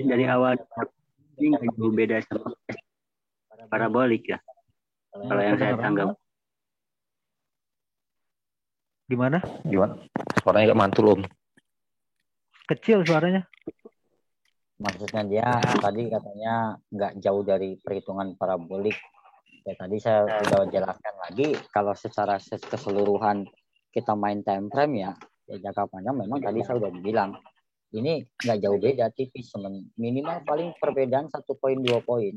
dari awal ini nggak beda sama parabolik ya. Kalau yang saya tanggap. Gimana? Suaranya nggak mantul Om. Kecil suaranya. Maksudnya dia tadi katanya nggak jauh dari perhitungan parabolik. Ya tadi saya sudah jelaskan lagi kalau secara keseluruhan kita main time frame ya jangka panjang memang tadi saya sudah bilang ini nggak jauh beda, tipis, minimal paling perbedaan 1 poin 2 poin.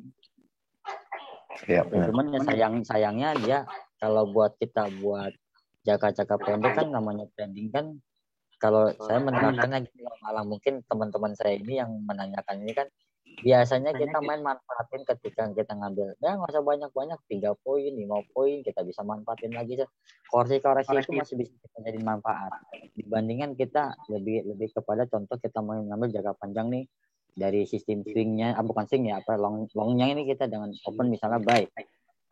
Ya, cuman ya sayangnya dia kalau buat jangka pendek kan namanya trending kan. Kalau saya menerapkannya gitu, malah mungkin teman-teman saya ini yang menanyakan ini kan biasanya kita main manfaatin ketika kita ngambil ya nggak usah banyak-banyak 3 poin 5 poin kita bisa manfaatin lagi. Koreksi itu masih bisa kita jadi manfaat dibandingkan kita lebih kepada contoh kita mau ngambil jangka panjang nih dari sistem swingnya bukan swing ya longnya ini kita dengan open misalnya buy.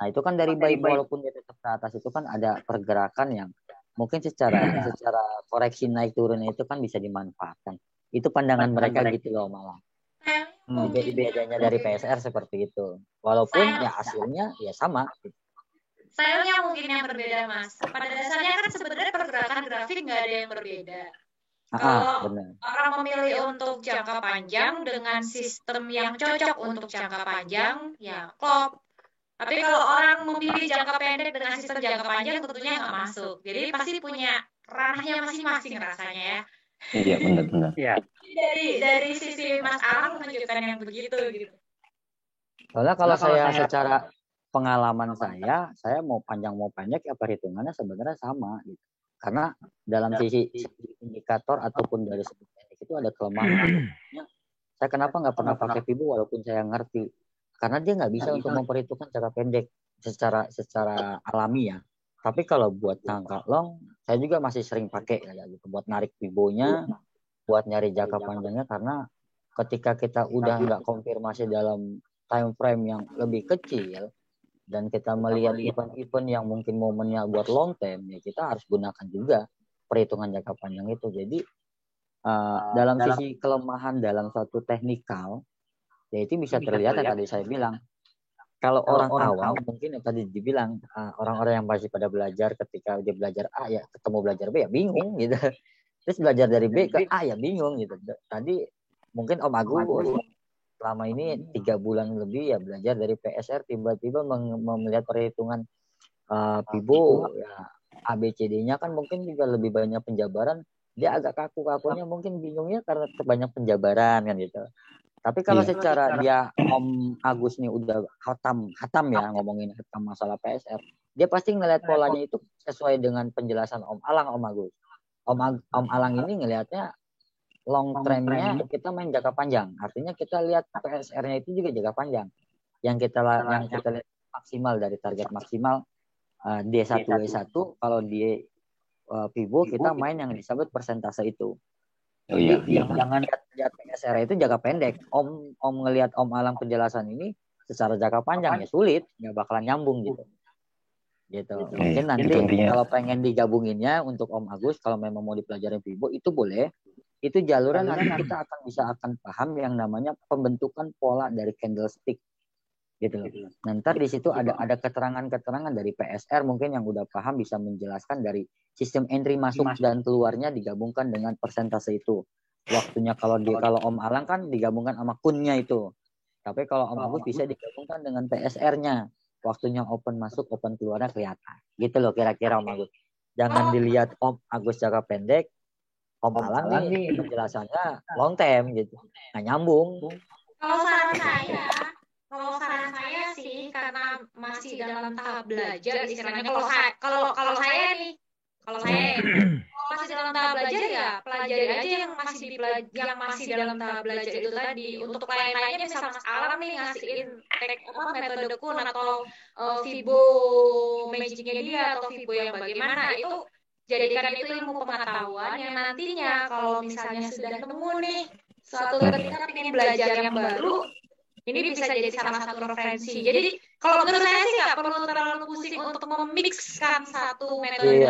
Nah itu kan dari buy walaupun dia tetap ke atas itu kan ada pergerakan yang mungkin secara koreksi naik turun itu kan bisa dimanfaatkan. Itu pandangan mereka gitu loh malah. Bedanya dari PSR seperti itu. Walaupun ya hasilnya ya sama. Stylenya mungkin yang berbeda Mas. Pada dasarnya kan sebenarnya pergerakan grafik nggak ada yang berbeda. Kalau Benar. orang memilih untuk jangka panjang dengan sistem yang cocok untuk jangka panjang, ya klop. Tapi kalau orang memilih jangka pendek dengan sistem jangka panjang, tentunya nggak masuk. Jadi pasti punya ranahnya masing-masing rasanya ya. Iya, benar-benar. Ya, Dari sisi Mas Alang menunjukkan yang begitu gitu. Soalnya kalau saya secara pengalaman saya mau panjang mau pendek ya perhitungannya sebenarnya sama gitu. Karena dalam sisi indikator ataupun dari segi teknik itu ada kelemahan. Saya kenapa nggak pernah pakai Fibo walaupun saya ngerti? Karena dia nggak bisa untuk memperhitungkan jangka pendek secara alami ya. Tapi kalau buat jangka long, saya juga masih sering pakai kayak gitu buat narik Fibonya, buat nyari jangka panjangnya karena ketika kita udah nggak konfirmasi dalam time frame yang lebih kecil dan kita melihat event-event yang mungkin momennya buat long term ya kita harus gunakan juga perhitungan jangka panjang itu. Jadi dalam sisi kelemahan dalam suatu teknikal ya itu bisa terlihat yang tadi saya bilang. Kalau orang awam mungkin yang tadi dibilang orang-orang yang masih pada belajar ketika dia belajar A ya ketemu belajar B ya bingung gitu. Terus belajar dari B ke A ya bingung gitu. Tadi mungkin Om Agus selama ini 3 bulan lebih ya belajar dari PSR tiba-tiba melihat perhitungan Fibo ya ABCD-nya kan mungkin juga lebih banyak penjabaran, dia agak kaku-kakunya mungkin bingungnya karena banyak penjabaran kan gitu. Tapi kalau secara dia Om Agus nih udah hatam ya ngomongin hatam masalah PSR, dia pasti ngelihat polanya itu sesuai dengan penjelasan Om Alang, Om Agus. Om Alang ini ngelihatnya long trend-nya kita main jangka panjang. Artinya kita lihat PSR-nya itu juga jangka panjang. Yang kita lihat maksimal dari target maksimal D1 W1 kalau di Fibo kita main yang disebut persentase itu. Jadi jangan lihat PSR itu jangka pendek. Om ngelihat Om Alang penjelasan ini secara jangka panjang ya sulit, nggak bakalan nyambung gitu. Mungkin nanti kalau pengen digabunginnya untuk Om Agus kalau memang mau dipelajari Fibo itu boleh. Itu jalurnya nanti kita akan paham yang namanya pembentukan pola dari candlestick gitu loh. Nanti di situ ada keterangan-keterangan dari PSR mungkin yang udah paham bisa menjelaskan dari sistem entry masuk dan keluarnya digabungkan dengan persentase itu. Waktunya kalau Om Alang kan digabungkan sama kunnya itu. Tapi kalau Om Agus bisa digabungkan dengan PSR-nya. Waktunya open masuk, open keluarnya kelihatan. Gitu loh kira-kira Om Agus. Jangan dilihat Om Agus jangka pendek, Om Alang nih penjelasannya long term gitu, nggak nyambung. Kalau saran saya sih karena masih dalam tahap belajar istilahnya. Kalau saya masih dalam tahap belajar ya pelajari aja yang masih dalam tahap belajar itu tadi. Untuk lain-lainnya misal Mas Alang nih ngasihin metode kun atau Fibo magicnya dia atau Fibo yang bagaimana itu. Jadikan itu ilmu pengetahuan yang nantinya kalau misalnya sudah nemu nih suatu ketika ingin belajar yang baru, ini bisa jadi salah satu referensi. Jadi kalau menurut saya sih nggak perlu terlalu pusing untuk memixkan satu metode.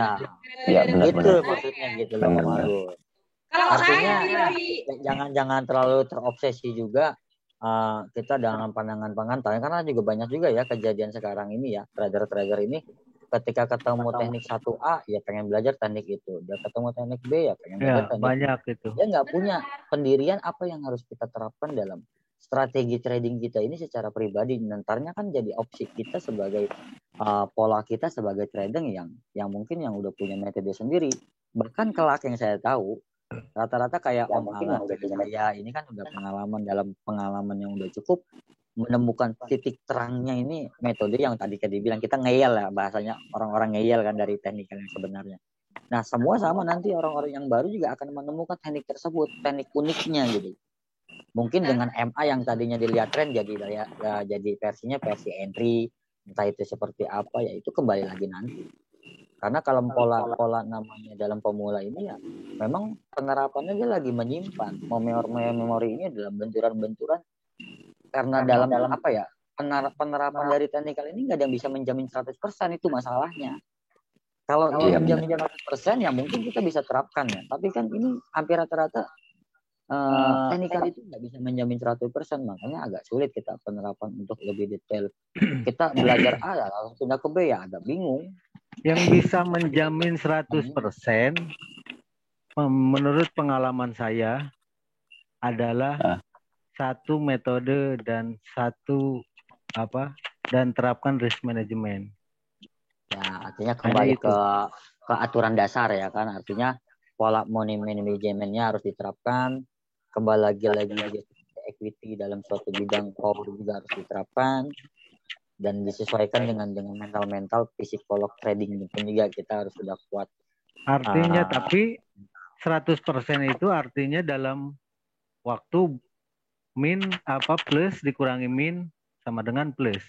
Iya, benar. Maksudnya gitu loh, Agus. Kalau artinya jangan terlalu terobsesi juga kita dengan pandangan pengantar karena juga banyak juga ya kejadian sekarang ini ya trader ini. Ketika ketemu teknik 1A ya pengen belajar teknik itu. Dia ketemu teknik B ya pengen belajar teknik banyak itu. Dia nggak punya pendirian apa yang harus kita terapkan dalam strategi trading kita ini secara pribadi. Nantinya kan jadi opsi kita sebagai pola kita sebagai trading yang mungkin yang udah punya metode sendiri. Bahkan kelak yang saya tahu rata-rata kayak Om Alang saya ini kan udah dalam pengalaman yang udah cukup menemukan titik terangnya ini metode yang tadi dibilang kita ngeyel ya bahasanya orang-orang ngeyel kan dari teknik yang sebenarnya. Nah semua sama nanti orang-orang yang baru juga akan menemukan teknik tersebut, teknik uniknya gitu. Mungkin dengan MA yang tadinya dilihat tren jadi versi entry, entah itu seperti apa ya itu kembali lagi nanti. Karena kalau pola namanya dalam pemula ini ya memang penerapannya dia lagi menyimpan memori ini dalam benturan-benturan. Karena dalam apa ya penerapan dari teknikal ini nggak ada yang bisa menjamin 100% itu masalahnya. Kalau menjamin 100% ya mungkin kita bisa terapkan ya. Tapi kan ini hampir rata-rata teknikal itu nggak bisa menjamin 100%, makanya agak sulit kita penerapan untuk lebih detail. Kita belajar A ya langsung pindah ke B ya agak bingung. Yang bisa menjamin 100% menurut pengalaman saya adalah satu metode dan terapkan risk management. Ya, artinya kembali ke aturan dasar ya kan, artinya pola money managementnya harus diterapkan, kembali lagi equity dalam suatu bidang power juga harus diterapkan, dan disesuaikan dengan mental psikolog trading pun juga kita harus sudah kuat. Artinya tapi 100% itu artinya dalam waktu plus dikurangi min sama dengan plus.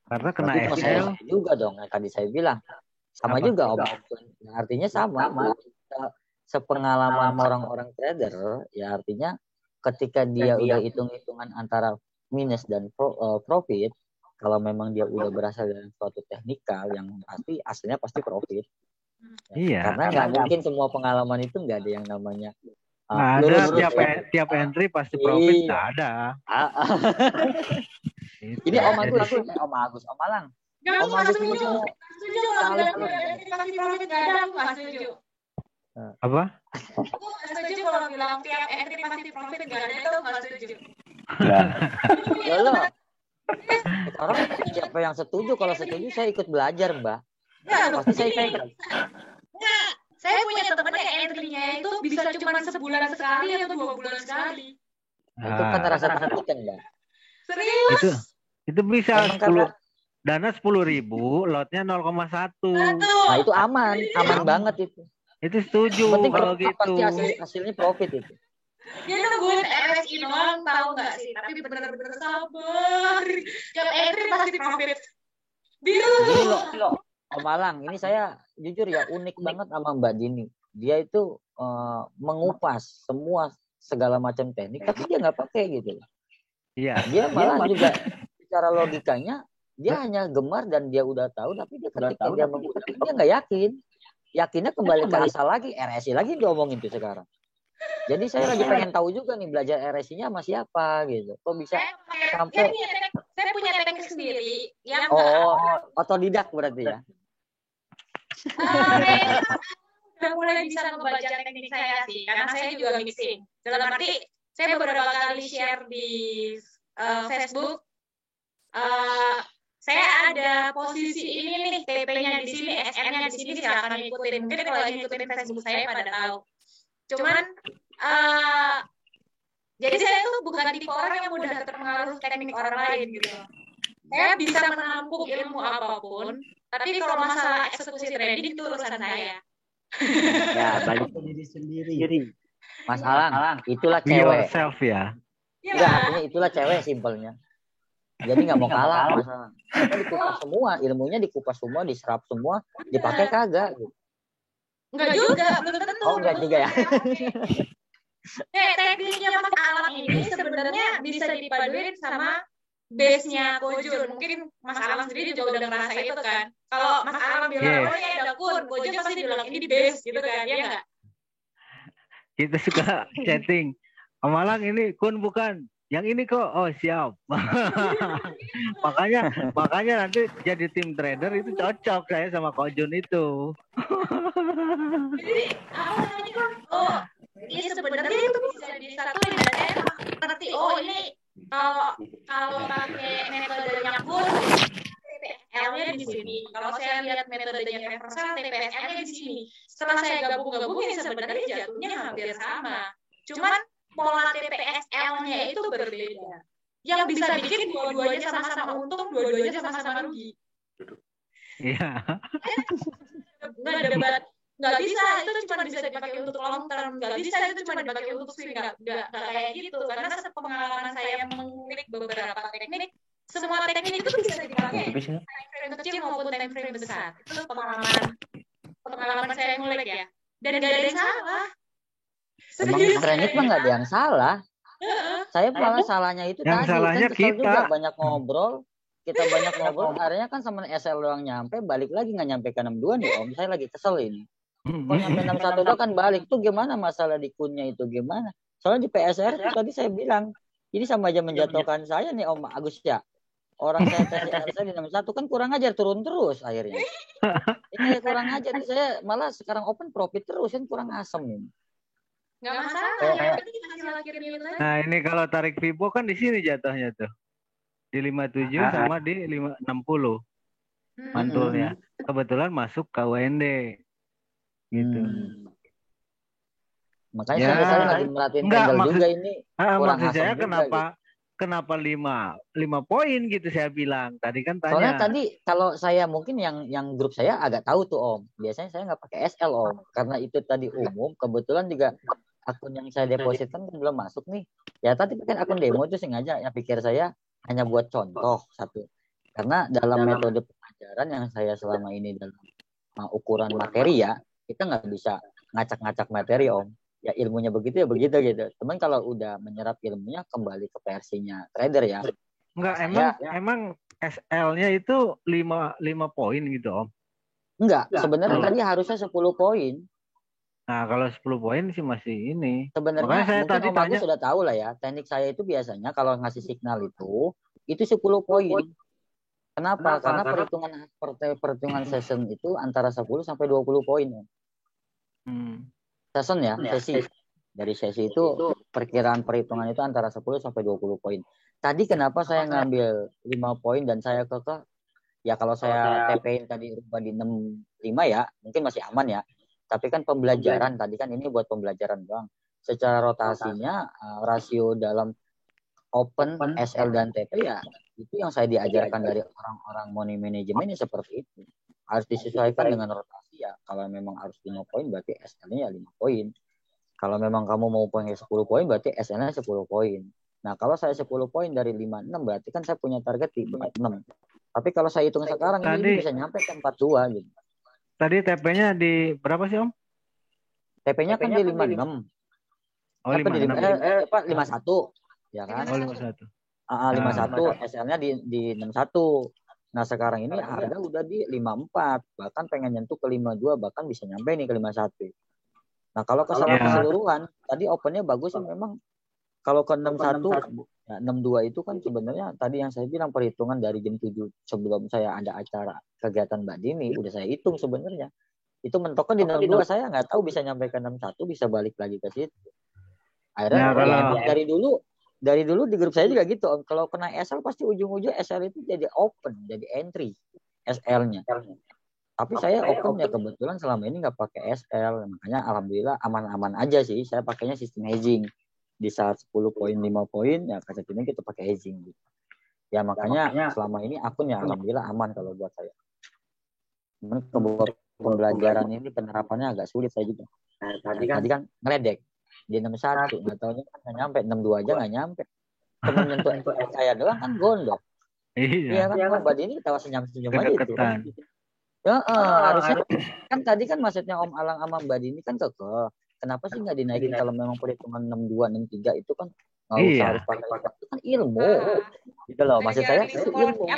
Karena kena SL juga dong, yang tadi saya bilang sama juga Om. Artinya sama. Sepengalaman orang-orang trader ya, artinya ketika dia udah hitung-hitungan antara minus dan profit, kalau memang dia udah berasal dari suatu teknikal yang pasti aslinya pasti profit. Iya. Karena nggak mungkin semua pengalaman itu nggak ada yang namanya ada tiap entry pasti profit, nggak ada. Ini Om Agus, Om Alang. Om Agus setuju kalau pasti profit nggak ada, aku nggak setuju. Apa? Aku nggak setuju kalau bilang tiap entry pasti profit nggak ada, itu nggak setuju. Ya loh. Sekarang siapa yang setuju? Kalau setuju saya ikut belajar, Mbak. Pasti saya ikut. Nggak, saya punya teman yang entry-nya itu bisa cuma sebulan sekali atau 2 bulan sekali. Itu kan rasa takut kan, Mbak? Serius? Itu bisa 10 dana 10.000, lotnya 0,1. Nah, itu aman banget itu. Itu setuju kalau gitu. Pasti hasilnya profit itu. Dia nungguin RSI doang, tahu nggak sih? Tapi bener-bener sabar. Yang entry pasti profit. Loh. Om Alang, ini saya jujur ya unik banget sama Mbak Dini. Dia itu mengupas segala macam teknik, tapi dia nggak pakai gitu. Iya. Dia malah juga secara logikanya dia hanya gemar dan dia udah tahu, tapi dia ketika dia menggunakan dia nggak yakin. Yakinnya kembali ke asal lagi, RSI lagi diomongin tuh sekarang. Jadi saya lagi pengen tahu juga nih belajar RSI-nya sama siapa gitu. Kok bisa sampai saya punya teknik sendiri yang otodidak berarti ya. Udah mulai bisa membaca teknik saya sih, karena saya juga mixing. Dalam arti saya beberapa kali share di Facebook. Saya ada posisi ini nih, TP-nya di sini, SM-nya di sini, silakan ikutin. Mungkin kalau ngikutin Facebook saya pada tahu. Cuman, jadi saya tuh bukan tipe orang yang mudah terpengaruh teknik orang lain gitu. Saya bisa menampung ilmu apapun, tapi kalau masalah eksekusi trading itu urusan saya. Ya, balik ke diri sendiri. Mas Alang, itulah Be cewek. yourself ya. Ya, artinya itulah cewek simpelnya. Jadi nggak mau kalah, Mas Alang. Dikupas semua, ilmunya dikupas semua, diserap semua, dipakai kagak. Enggak juga, belum tentu. Oh, enggak juga ya. Tekniknya Mas Alang ini sebenarnya bisa dipaduin sama base-nya Kojun. Mungkin Mas Alang sendiri juga udah ngerasa itu kan. Kalau Mas Alang bilang, oh ya ada Kun, Kojun pasti bilang ini base gitu kan, ya nggak? Kita suka chatting. Om Alang ini Kun bukan. Yang ini kok, oh siap. makanya nanti jadi tim trader itu cocok saya sama Kojun itu. Jadi apa namanya Kun? Oh, ini sebenarnya itu bisa disatuin dan saya ngerti. Oh ini kalau pakai metodenya Kun, TPSL-nya di sini. Kalau saya lihat metodenya Eversal, TPSL-nya di sini. Setelah saya gabungin sebenarnya jatuhnya hampir sama. Cuman pola TPSL-nya itu berbeda. Yang bisa bikin dua-duanya sama-sama untung, dua-duanya sama-sama rugi. Iya. Nggak debat. Nggak bisa, itu cuma bisa dipakai untuk long term. Nggak bisa, itu cuma dipakai untuk swing. Nggak kayak gitu. Karena sepengalaman saya mengulik beberapa teknik, semua teknik itu bisa dipakai time frame kecil maupun time frame besar. Itu pengalaman saya ngulik ya. Dan nggak ada yang salah. Emang training mah nggak ada yang salah. Saya malah salahnya itu yang tadi salahnya kan kita juga kita banyak ngobrol, akhirnya kan sama SL doang nyampe, balik lagi nggak nyampe ke 62 nih Om. Saya lagi kesel ini. Kok nyampe 61 doang kan balik tuh gimana masalah di kunnya itu gimana? Soalnya di PSR tuh tadi saya bilang ini sama aja menjatuhkan saya nih Om Agus ya. Orang saya tes RSL di 61 kan kurang ajar, turun terus akhirnya. Ini kurang ajar nih, saya malah sekarang open profit terus kan, kurang asem ini. Nggak masalah, yang penting hasil akhir minggu tadi. Nah, ini kalau tarik Vibo kan di sini jatuhnya tuh. Di 57 sama di 60 mantulnya. Kebetulan masuk ke WND. Gitu. Makanya Ya. saya lagi merhatiin Enggak, candle maksud- juga ini. Kurang maksud asem saya juga, kenapa 5 poin gitu saya bilang. Tadi kan Soalnya tanya. tadi kalau saya mungkin yang grup saya agak tahu tuh Om. Biasanya saya nggak pakai SL Om, karena itu tadi umum. Kebetulan juga akun yang saya depositkan kan belum masuk nih. Ya tadi kan akun demo itu sengaja, ya pikir saya hanya buat contoh satu. Karena dalam metode pengajaran yang saya selama ini dalam ukuran materi ya, kita nggak bisa ngacak-ngacak materi Om. Ya ilmunya begitu ya begitu gitu. Teman kalau udah menyerap ilmunya kembali ke versinya trader ya. Enggak, emang SL-nya itu 5 poin gitu, Om. Enggak, sebenarnya tadi harusnya 10 poin. Nah, kalau 10 poin sih masih ini. Sebenarnya Makanya saya mungkin tadi Om Agus tanya. sudah tahu lah ya, teknik saya itu biasanya kalau ngasih signal itu 10 poin. Kenapa? Karena perhitungan session itu antara 10 sampai 20 poin. Session ya, sesi. Dari sesi itu perkiraan perhitungan itu antara 10 sampai 20 poin. Tadi kenapa saya ngambil 5 poin dan saya kekeh? Ya kalau saya TP-in tadi rubah di 65 ya, mungkin masih aman ya. Tapi kan pembelajaran tadi kan ini buat pembelajaran doang. Secara rotasinya rasio dalam open, SL dan TP ya itu yang saya diajarkan dari orang-orang money management ya seperti itu. Harus disesuaikan dengan rotasi ya. Kalau memang harus 5 poin berarti SL-nya ya 5 poin. Kalau memang kamu mau punya 10 poin berarti SL-nya 10 poin. Nah, kalau saya 10 poin dari 56 berarti kan saya punya target di 46. Tapi kalau saya hitung sekarang ini bisa nyampe ke 42 gitu. Tadi TP-nya di berapa sih, Om? TP-nya kan di 56. Oh, 56. 51. Ya kan? Oh, 51. 51, SL-nya di 61. Nah, sekarang ini harga udah di 54, bahkan pengen nyentuh ke 52, bahkan bisa nyampe nih ke 51. Nah, kalau keseluruhan, tadi opennya bagus sih memang. Kalau ke 61, ya 62 itu kan sebenarnya tadi yang saya bilang perhitungan dari jam 7 sebelum saya ada acara kegiatan Mbak Dini, udah saya hitung sebenarnya. Itu mentoknya di 62, saya nggak tahu bisa nyampe ke 61, bisa balik lagi ke situ. Akhirnya dari dulu di grup saya juga gitu. Kalau kena SL pasti ujung-ujung SL itu jadi open, jadi entry SL-nya. Tapi saya open ya kebetulan selama ini nggak pakai SL, makanya alhamdulillah aman-aman aja sih. Saya pakainya sistem hedging. Di saat 10 poin, 5 poin ya kasetnya kita pakai hedging gitu. Ya makanya selama ini akun ya alhamdulillah aman kalau buat saya. Buat pembelajaran ini penerapannya agak sulit saya juga. Tadi kan ngeledek di 61, nggak tahunya kan nggak nyampe 62 aja nggak nyampe. Cuma nyentuh saya doang kan gondok. Iya kan Mbak Dini tawa senyum-senyum aja itu. Harusnya kan tadi kan maksudnya Om Alang sama Mbak Dini kan kekeh. Kenapa sih nggak dinaikin kalau memang perhitungan 62, 63 itu kan nggak usah harus pakai itu kan ilmu. Gitu loh, maksud saya itu ilmu.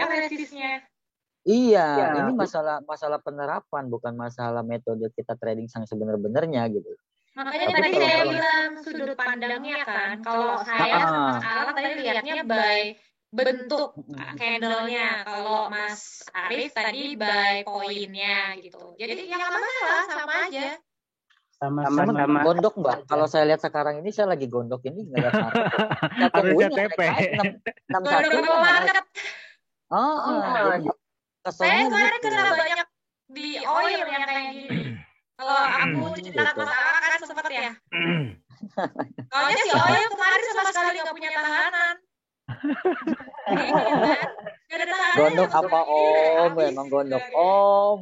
Iya, ini masalah penerapan bukan masalah metode kita trading yang sebenar-benarnya gitu. Makanya tadi saya bilang sudut pandangnya kan, kalau saya sama Mas Alang tadi lihatnya by bentuk candle-nya, kalau Mas Arif tadi by poinnya gitu. Jadi yang nggak masalah, sama aja. Sama gondok Mbak. Kalau saya lihat sekarang ini saya lagi gondok ini nggak lihat market. Harusnya TP. 61 market. Keselnya saya kemarin kena banyak di oil yang kayak gini. Kalau aku cerita masalah kan sempat ya. Soalnya si oil kemarin sama sekali nggak punya tahanan. Gondok apa Om? Memang gondok Om.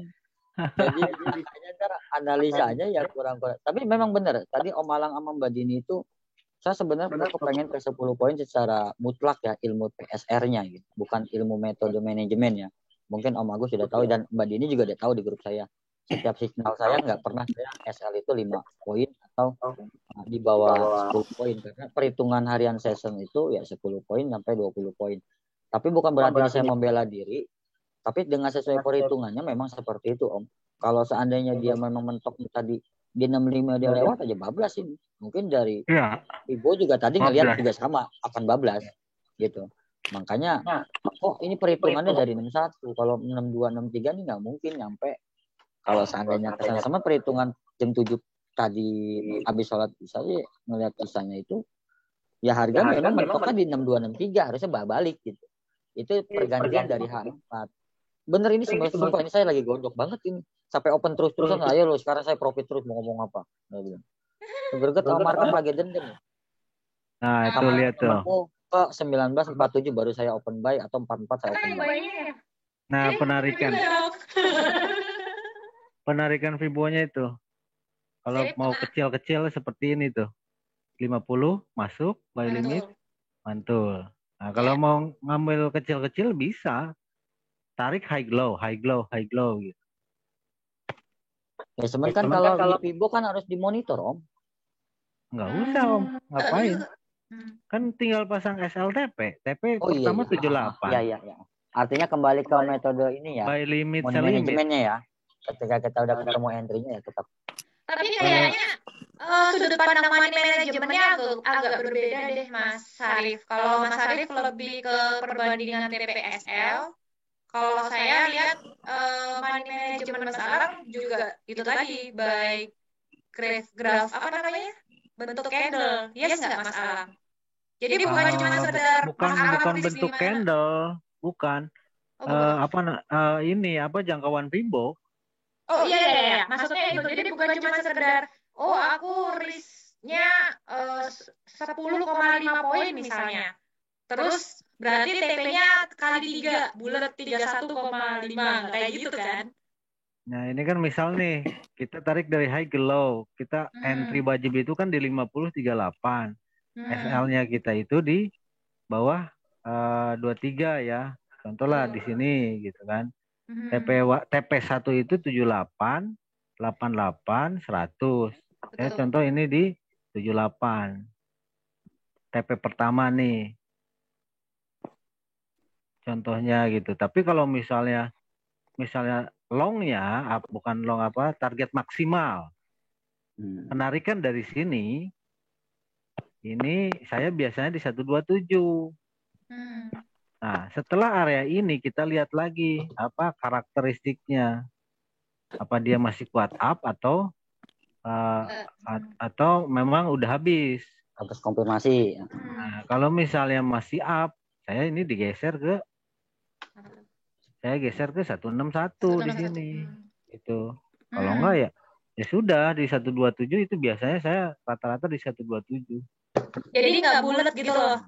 Jadi makanya ntar analisanya ya kurang. Tapi memang benar. Tadi Om Alang sama Mbak Dini itu saya sebenarnya kepengen ke 10 poin secara mutlak ya ilmu PSR-nya gitu. Bukan ilmu metode manajemen ya. Mungkin Om Agus sudah tahu dan Mbak Dini juga udah tahu di grup saya. Setiap signal saya nggak pernah saya SL itu 5 poin atau di bawah 10 poin. Karena perhitungan harian session itu ya 10 poin sampai 20 poin. Tapi bukan berarti saya membela diri. Tapi dengan sesuai perhitungannya memang seperti itu Om. Kalau seandainya dia memang mentok tadi di 65 dia lewat aja bablas ini. Mungkin dari Ibu juga tadi ngelihat juga sama akan bablas gitu. Makanya ini perhitungannya dari 61. Kalau 62 63 nih nggak mungkin nyampe. Kalau seandainya kesana sama perhitungan jam 7 tadi habis sholat isya ngelihat isanya itu ya harga memang mentoknya di 62 63 harusnya balik gitu. Itu pergantian dari H4. Bener ini sumpah ini saya lagi gondok banget ini. Sampai open terus-terusan, ayo lo sekarang saya profit terus mau ngomong apa. Gerget sama market lagi dendam. Nah, itu lihat tuh. Ke 1947 baru saya open buy atau 44 saya open buy. Nah, penarikan Fibo-nya itu. Kalau mau kecil-kecil seperti ini tuh. 50 masuk, buy limit, mantul. Nah, kalau mau ngambil kecil-kecil bisa. Tarik high glow gitu. Ya sebenarnya kan kalau di Fibo kan harus dimonitor, Om. Nggak usah, Om. Ngapain? Kan tinggal pasang SLTP. TP pertama 78. Iya. Artinya kembali ke metode ini ya. Buy limit, manajemennya ya. Ketika kita udah ketemu entry-nya ya tetap. Tapi kayaknya sudut pandang money manajemennya agak berbeda deh, Mas Sarif. Kalau Mas Sarif lebih ke perbandingan TPSL. Kalau saya lihat money management Mas Alang juga itu tadi by graph apa namanya? Bentuk candle. Yes nggak Mas Alang? Jadi bukan cuma sekedar bukan bentuk candle, bukan. Ini jangkauan Fibo. Oh iya. Maksudnya itu. Jadi bukan cuma sekedar aku risknya 10,5 poin misalnya. Terus berarti TP-nya kali 3, bulat 31,5 kayak gitu kan? Nah, ini kan misal nih, kita tarik dari high ke low. Kita entry wajib itu kan di 50.38. SL-nya kita itu di bawah 23 ya. Contohlah di sini gitu kan. TP1 itu 78, 88, 100. Ya, contoh ini di 78. TP pertama nih. Contohnya gitu. Tapi kalau misalnya longnya, bukan long target maksimal. Penarikan dari sini, ini saya biasanya di 127. Nah, setelah area ini kita lihat lagi karakteristiknya. Apa dia masih kuat up atau memang udah habis. Habis konfirmasi. Nah, kalau misalnya masih up, saya ini geser ke 161 di sini. Itu. Kalau enggak ya sudah di 127 itu biasanya saya rata-rata di 127. Jadi nggak bulat gitu loh.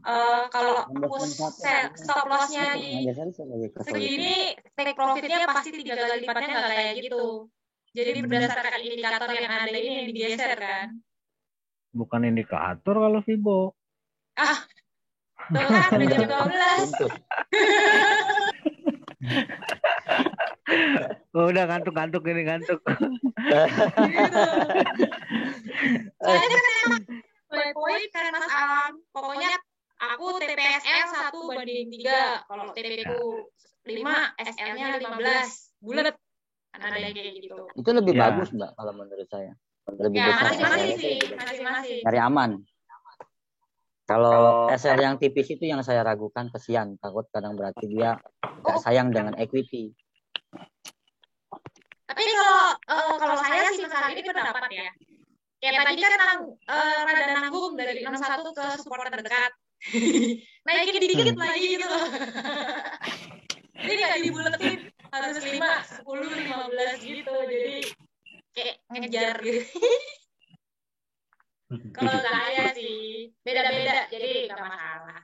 Kalau stop loss-nya di segini, take profit-nya pasti 3 kali lipatnya nggak kayak gitu. Jadi berdasarkan indikator yang ada ini yang digeser kan? Bukan indikator kalau Fibo. Tuh kan udah jam 12. Udah ngantuk ini. Gitu. Soalnya poin kan Mas Alam. Pokoknya aku TPSL 1:3. Kalau TP ku 5, SL-nya 15. Bulat. Kan ada kayak gitu. Itu lebih bagus, Mbak, kalau menurut saya. Lebih besar. Masih. Dari aman. Kalau SL yang tipis itu yang saya ragukan, kesian. Takut kadang berarti dia gak sayang dengan equity. Tapi kalau saya sih Mas ini pendapat ya. Kayak tadi kan rada nanggung dari 61 ke support terdekat. Naikin dikit lagi gitu loh. Jadi nggak dibulatin harus 5, 10, 15 gitu. Jadi kayak ngejar gitu. Kalau saya sih beda-beda, jadi nggak masalah.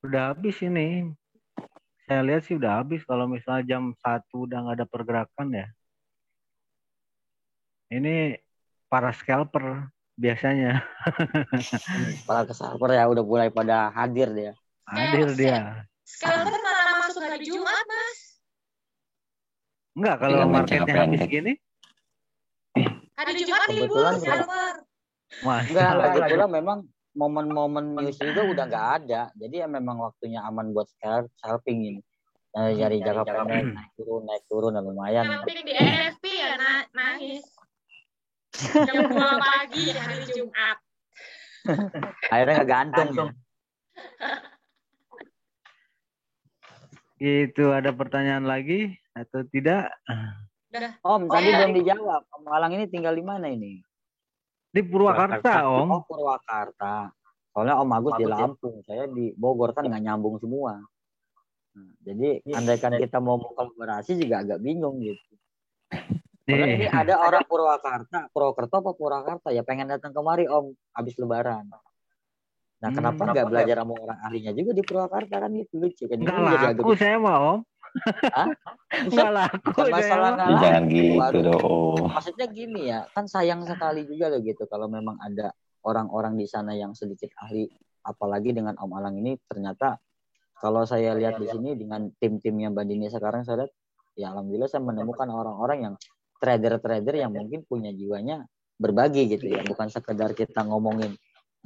Udah habis ini. Saya lihat sih udah habis. Kalau misalnya jam 1 udah nggak ada pergerakan ya. Ini para scalper biasanya. Para scalper ya udah mulai pada hadir dia. Scalper malah masuk hari Jumat, Mas. Enggak, kalau marketnya habis gini. Hari Jumat libur scalper. Enggak, kebetulan memang momen-momen news juga udah nggak ada. Jadi ya memang waktunya aman buat scalping ini. Dari jangka pendek naik turun dan lumayan. Scalping di NFP ya nangis. Jam 2 pagi hari Jumat. Akhirnya ngegantung ya. Gitu, ada pertanyaan lagi atau tidak? Udah. Om, Oh, tadi iya. belum dijawab. Om Alang ini tinggal di mana ini? Di Purwakarta, Om. Oh, Purwakarta. Soalnya Om Agus di Lampung, saya di Bogor kan nggak nyambung semua. Nah, jadi andaikan kita mau kolaborasi juga agak bingung gitu. Soalnya ini ada orang Purwakarta apa Purwakarta ya pengen datang kemari Om habis Lebaran. Nah, kenapa nggak belajar sama orang ahlinya juga di Purwakarta kan itu lucu kan? Nggak laku saya mah, Om. Hah? Nggak laku Bukan masalah nggak laku. Jangan gitu dong. Maksudnya gini ya, kan sayang sekali juga loh gitu kalau memang ada orang-orang di sana yang sedikit ahli, apalagi dengan Om Alang ini ternyata kalau saya lihat di sini dengan tim-tim yang bandingnya sekarang saya lihat, ya alhamdulillah saya menemukan orang-orang yang trader-trader yang mungkin punya jiwanya berbagi gitu ya, bukan sekedar kita ngomongin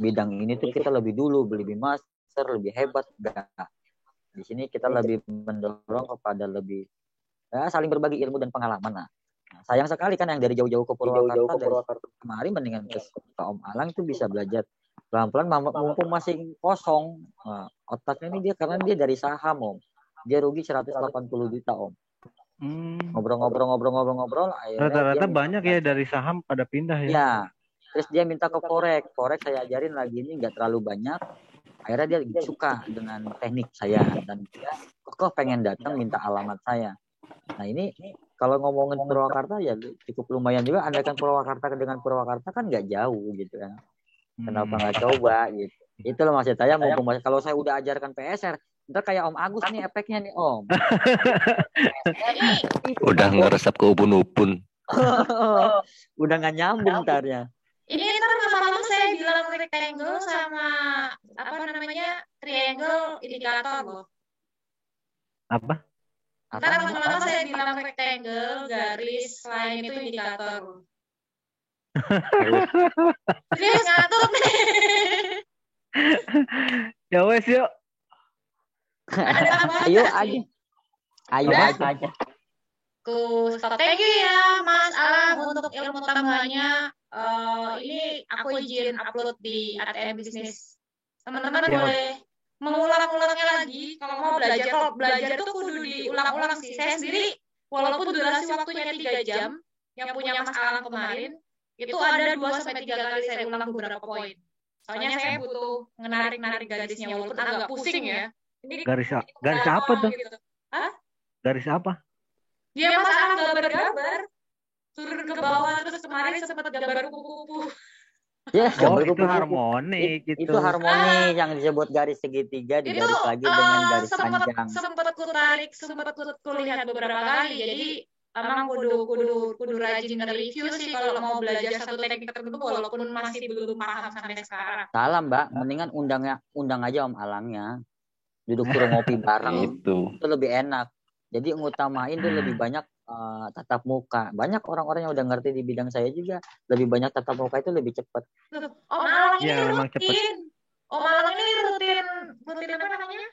bidang ini tuh kita lebih dulu, lebih master, lebih hebat, enggak. Di sini kita lebih mendorong kepada lebih ya, saling berbagi ilmu dan pengalaman. Nah, sayang sekali kan yang dari jauh-jauh ke Purwakarta kemarin mendingan ke Om Alang tuh bisa belajar pelan-pelan mumpung masih kosong. Nah, otaknya ini dia karena dia dari saham Om. Dia rugi 180 juta Om. Ngobrol. Rata-rata banyak ya dari saham pada pindah ya. Ya. Terus dia minta ke Forex saya ajarin lagi ini nggak terlalu banyak. Akhirnya dia suka dengan teknik saya dan dia kok pengen datang minta alamat saya. Nah ini kalau ngomongin Purwakarta ya cukup lumayan juga. Andaikan Purwakarta dengan Purwakarta kan nggak jauh gitu kan. Kenapa nggak coba gitu? Itu loh maksud saya. Mumpung kalau saya udah ajarkan PSR, ntar kayak Om Agus nih efeknya nih Om. Udah ngeresap ke ubun-ubun. Udah nggak nyambung ntarnya. Ini ntar lama-lama saya bilang rectangle sama apa namanya triangle indikator loh. Apa? Ntar lama-lama saya bilang rectangle garis lain itu indikator. Serius ngantuk nih. Ya wes yuk. Ayo aja. Thank you ya Mas Alang untuk ilmu tambahannya. Ini aku izin upload di ATM Bisnis. Teman-teman boleh mengulang-ulangnya lagi. Kalau mau belajar, kalau belajar tuh kudu diulang-ulang sih. Saya sendiri, walaupun durasi waktunya 3 jam, yang punya Mas Alang kemarin, itu ada 2-3 kali saya ulang beberapa poin. Soalnya saya butuh menarik-narik garisnya, walaupun agak pusing ya. Ini garis apa tuh? Gitu. Hah? Garis apa? Dia Mas Alang gambar-gambar. Turun ke bawah, terus kemarin sempat gambar kupu-kupu. Ya, itu harmonik gitu. Itu harmonik yang disebut garis segitiga digaris lagi dengan garis panjang. Sempat kulihat beberapa kali. Jadi emang kudu rajin nge-review sih kalau mau belajar satu teknik tertentu walaupun masih belum paham sampai sekarang. Salah Mbak, mendingan undang aja Om Alangnya. Duduk suruh ngopi bareng. Itu lebih enak. Jadi ngutamain tuh lebih banyak tatap muka. Banyak orang-orang yang udah ngerti di bidang saya juga lebih banyak tatap muka itu lebih cepat. Om Alang ini rutin. Om Alang ini rutin apa namanya?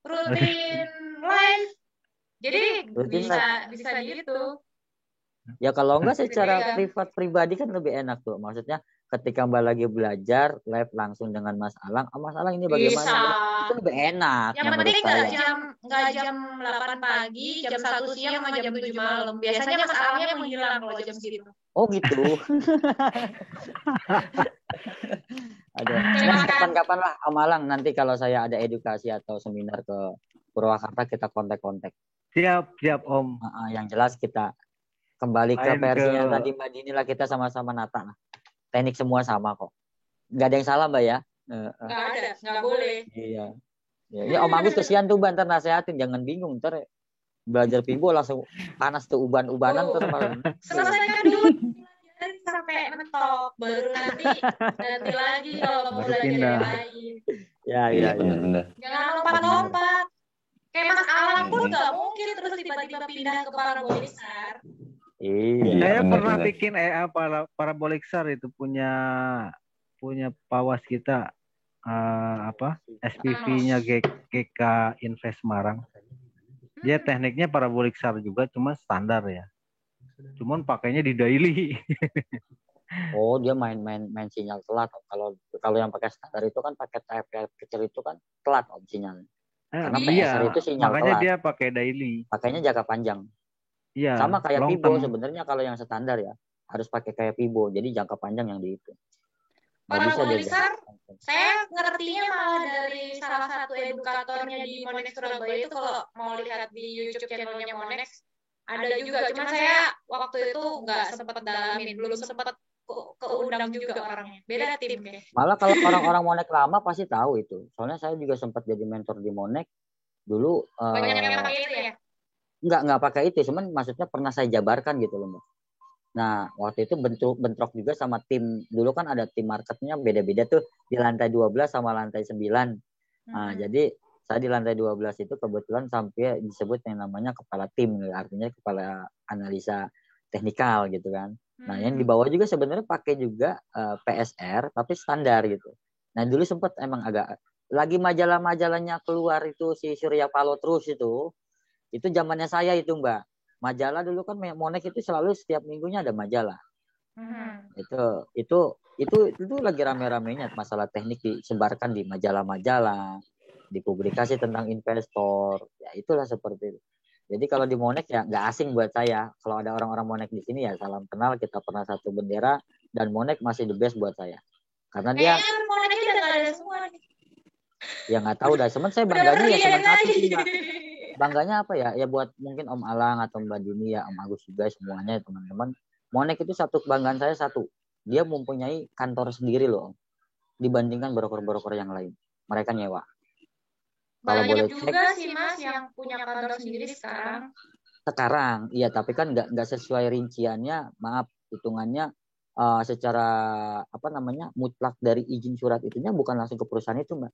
Rutin live. Jadi bisa gitu. Ya kalau enggak secara privat pribadi kan lebih enak tuh. Maksudnya ketika Mbak lagi belajar live langsung dengan Mas Alang, Mas Alang ini bagaimana? Bisa. Itu lebih enak. Yang penting nggak jam 8 pagi, jam 1 siang sama jam 7 malam. Biasanya Mas Alangnya menghilang kalau jam segitu. Oh gitu. Ada. Nah, kapan-kapan lah Om Alang nanti kalau saya ada edukasi atau seminar ke Purwakarta kita kontak-kontak. Siap Om. Yang jelas kita kembali ke versinya tadi Mbak Dini lah, kita sama-sama nata lah. Teknik semua sama kok. Nggak ada yang salah Mbak ya? Nggak ada, nggak boleh. Iya. Ya, Om Agus kesian tuh Mbak, ntar nasehatin, jangan bingung, ntar belajar pibo langsung panas tuh uban-ubanan terus malah. Selesaikan dulu sampai mentok, baru nanti lagi kalau mau belajar yang lain. Ya. Jangan lompat-lompat. Kayak Mas Alang pun nggak mungkin terus tiba-tiba pindah ke parabolik SAR. Iya. Saya pernah bikin parabolik SAR itu punya pawas kita SPV-nya GK Invest Semarang. Dia tekniknya parabolik SAR juga, cuma standar ya. Cuman pakainya di daily. Oh, dia main sinyal telat. Kalau yang pakai standar itu kan pakai TFT kecil itu kan telat sinyalnya. Karena PSR Iya, itu sinyal makanya telat. dia pakai daily. Pakainya jangka panjang. Iya, Sama kayak long Vivo term. sebenarnya kalau yang standar ya harus pakai kayak Vivo. Jadi jangka panjang yang dihitung. Nggak Para bisa dia Bolikar, saya ngertinya malah dari salah satu edukatornya di Monex Surabaya itu kalau mau lihat di YouTube channelnya Monex ada juga. Cuman saya waktu itu nggak sempat dalamin, belum sempat keundang juga orangnya. Beda tim kayak. Malah kalau orang-orang Monex lama pasti tahu itu. Soalnya saya juga sempat jadi mentor di Monex dulu. Banyak yang pakai itu ya? Nggak pakai itu, cuman maksudnya pernah saya jabarkan gitu loh, Mbak. Nah, waktu itu bentrok juga sama tim. Dulu kan ada tim marketnya beda-beda tuh di lantai 12 sama lantai 9. Nah, jadi saya di lantai 12 itu kebetulan sampai disebut yang namanya kepala tim, artinya kepala analisa teknikal gitu kan. Nah, yang di bawah juga sebenarnya pakai juga PSR tapi standar gitu. Nah, dulu sempat emang agak lagi majalah-majalahnya keluar itu si Surya Paloh terus itu zamannya saya itu, Mbak. Majalah dulu kan Monex itu selalu setiap minggunya ada majalah. Itu lagi rame-ramenya masalah teknik disebarkan di majalah-majalah, di publikasi tentang investor. Ya itulah seperti itu. Jadi kalau di Monex ya nggak asing buat saya. Kalau ada orang-orang Monex di sini ya salam kenal, kita pernah satu bendera dan Monex masih the best buat saya. Karena dia Monex udah nggak ada semua nih. Ya nggak tahu dah. Cuman saya bangganya ya cuma satu sih, Mbak. Bangganya apa ya? Ya buat mungkin Om Alang atau Mbak Dini ya, Om Agus juga semuanya teman-teman. Monex itu satu kebanggaan saya satu. Dia mempunyai kantor sendiri loh. Dibandingkan broker-broker yang lain. Mereka nyewa. Kalau boleh cek. Juga sih Mas yang punya kantor sendiri sekarang. Sekarang, iya tapi kan nggak sesuai rinciannya. Maaf, hitungannya secara mutlak dari izin surat itunya bukan langsung ke perusahaan itu, Mbak.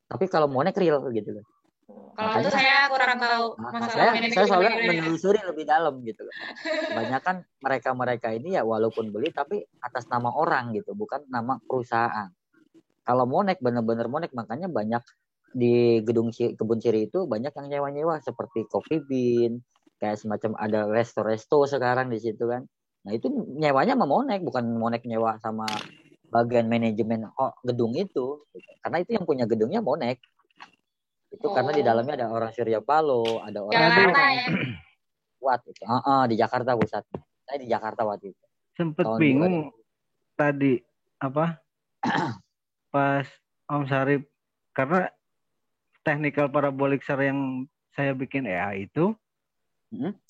Tapi kalau Monex real gitu loh. Kalau itu saya kurang tahu masalah saya soalnya menelusuri lebih dalam gitu loh. Kebanyakan mereka ini ya walaupun beli tapi atas nama orang gitu, bukan nama perusahaan. Kalau Monex benar-benar Monex, makanya banyak di gedung Kebun Siri itu banyak yang nyewa-nyewa seperti Coffee Bean, kayak semacam ada resto-resto sekarang di situ kan. Nah itu nyewanya sama Monex, bukan Monex nyewa sama bagian manajemen gedung itu, karena itu yang punya gedungnya Monex. Itu karena di dalamnya ada orang Surya Paloh, ada orang Jakarta ya. Kuat itu. Di Jakarta pusat. Saya di Jakarta waktu itu. Sempet bingung tadi apa pas Om Sarip, karena technical parabolic yang saya bikin EA itu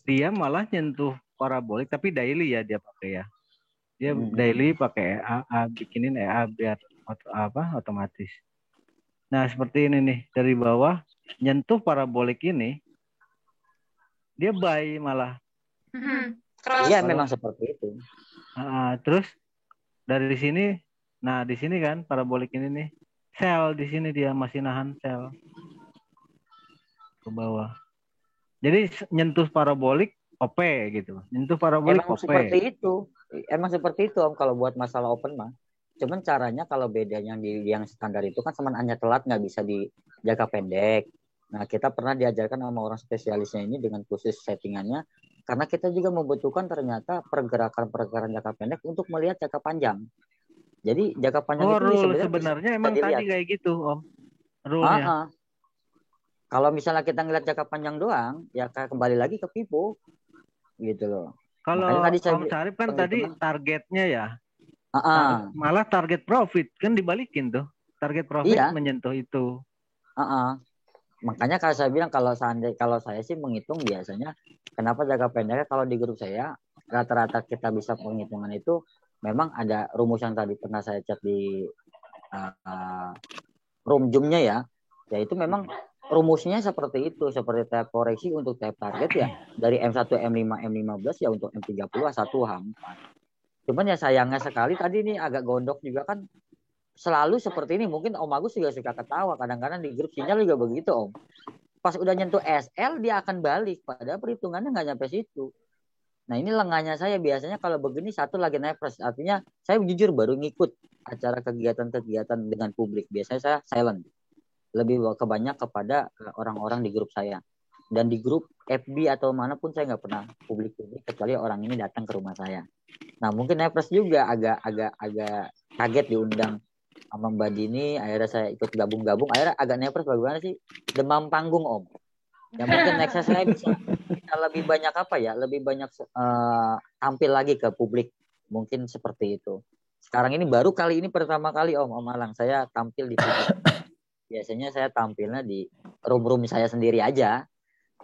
dia malah nyentuh parabolik tapi daily ya dia pakai ya. Dia daily pakai EA, bikinin EA biar otomatis. Nah, seperti ini nih, dari bawah nyentuh parabolik ini dia buy malah. Iya, memang seperti itu. Terus dari sini, nah di sini kan parabolik ini nih, sell di sini dia masih nahan sell ke bawah. Jadi nyentuh parabolik OP gitu. Nyentuh parabolik emang OP. Emang seperti itu Om kalau buat masalah open mah. Cuman caranya kalau bedanya yang standar itu kan semen hanya telat nggak bisa di jangka pendek. Nah kita pernah diajarkan sama orang spesialisnya ini dengan khusus settingannya. Karena kita juga membutuhkan ternyata pergerakan jangka pendek untuk melihat jangka panjang. Jadi jangka panjang itu sebenarnya emang tadi kayak gitu Om. Rule-nya. Kalau misalnya kita ngeliat jangka panjang doang, ya kembali lagi ke Vivo. Gitu loh. Kalau Om Sarip kan tadi targetnya ya. Malah target profit kan dibalikin tuh, target profit menyentuh itu. Makanya kalau saya bilang kalau saya sih menghitung biasanya kenapa jangka pendeknya kalau di grup saya rata-rata kita bisa penghitungan itu memang ada rumus yang tadi pernah saya chat di room Zoom-nya ya itu memang rumusnya seperti itu, seperti tab koreksi untuk tab target ya dari M1, M5, M15 ya untuk M30 A1 H4. Cuman ya sayangnya sekali tadi nih agak gondok juga kan selalu seperti ini. Mungkin Om Agus juga suka ketawa. Kadang-kadang di grup sinyal juga begitu Om. Pas udah nyentuh SL dia akan balik. Padahal perhitungannya nggak nyampe situ. Nah ini lengahnya saya biasanya kalau begini satu lagi naik plus. Artinya saya jujur baru ngikut acara kegiatan-kegiatan dengan publik. Biasanya saya silent. Lebih kebanyak kepada orang-orang di grup saya. Dan di grup FB atau manapun saya nggak pernah publik kecuali orang ini datang ke rumah saya. Nah mungkin Nevers juga agak kaget diundang sama Mbak Dini. Akhirnya saya ikut gabung. Akhirnya agak Nevers bagaimana sih? Demam panggung Om. Ya mungkin nextnya saya bisa lebih banyak lebih banyak tampil lagi ke publik. Mungkin seperti itu. Sekarang ini baru kali ini pertama kali Om Alang saya tampil di publik. Biasanya saya tampilnya di room saya sendiri aja,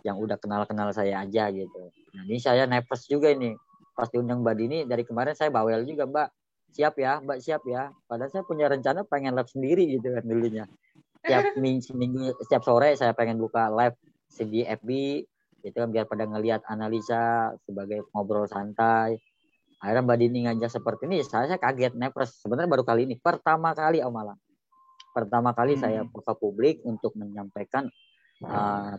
yang udah kenal saya aja gitu. Nah ini saya nervous juga ini, pas diundang Mbak Dini dari kemarin saya bawel juga Mbak siap ya. Padahal saya punya rencana pengen live sendiri gitu kan dulunya. Setiap sore saya pengen buka live di FB, gitu kan biar pada ngelihat analisa sebagai ngobrol santai. Akhirnya Mbak Dini ngajak seperti ini, saya kaget nervous. Sebenarnya baru kali ini, pertama kali Om Alang. Pertama kali saya buka publik untuk menyampaikan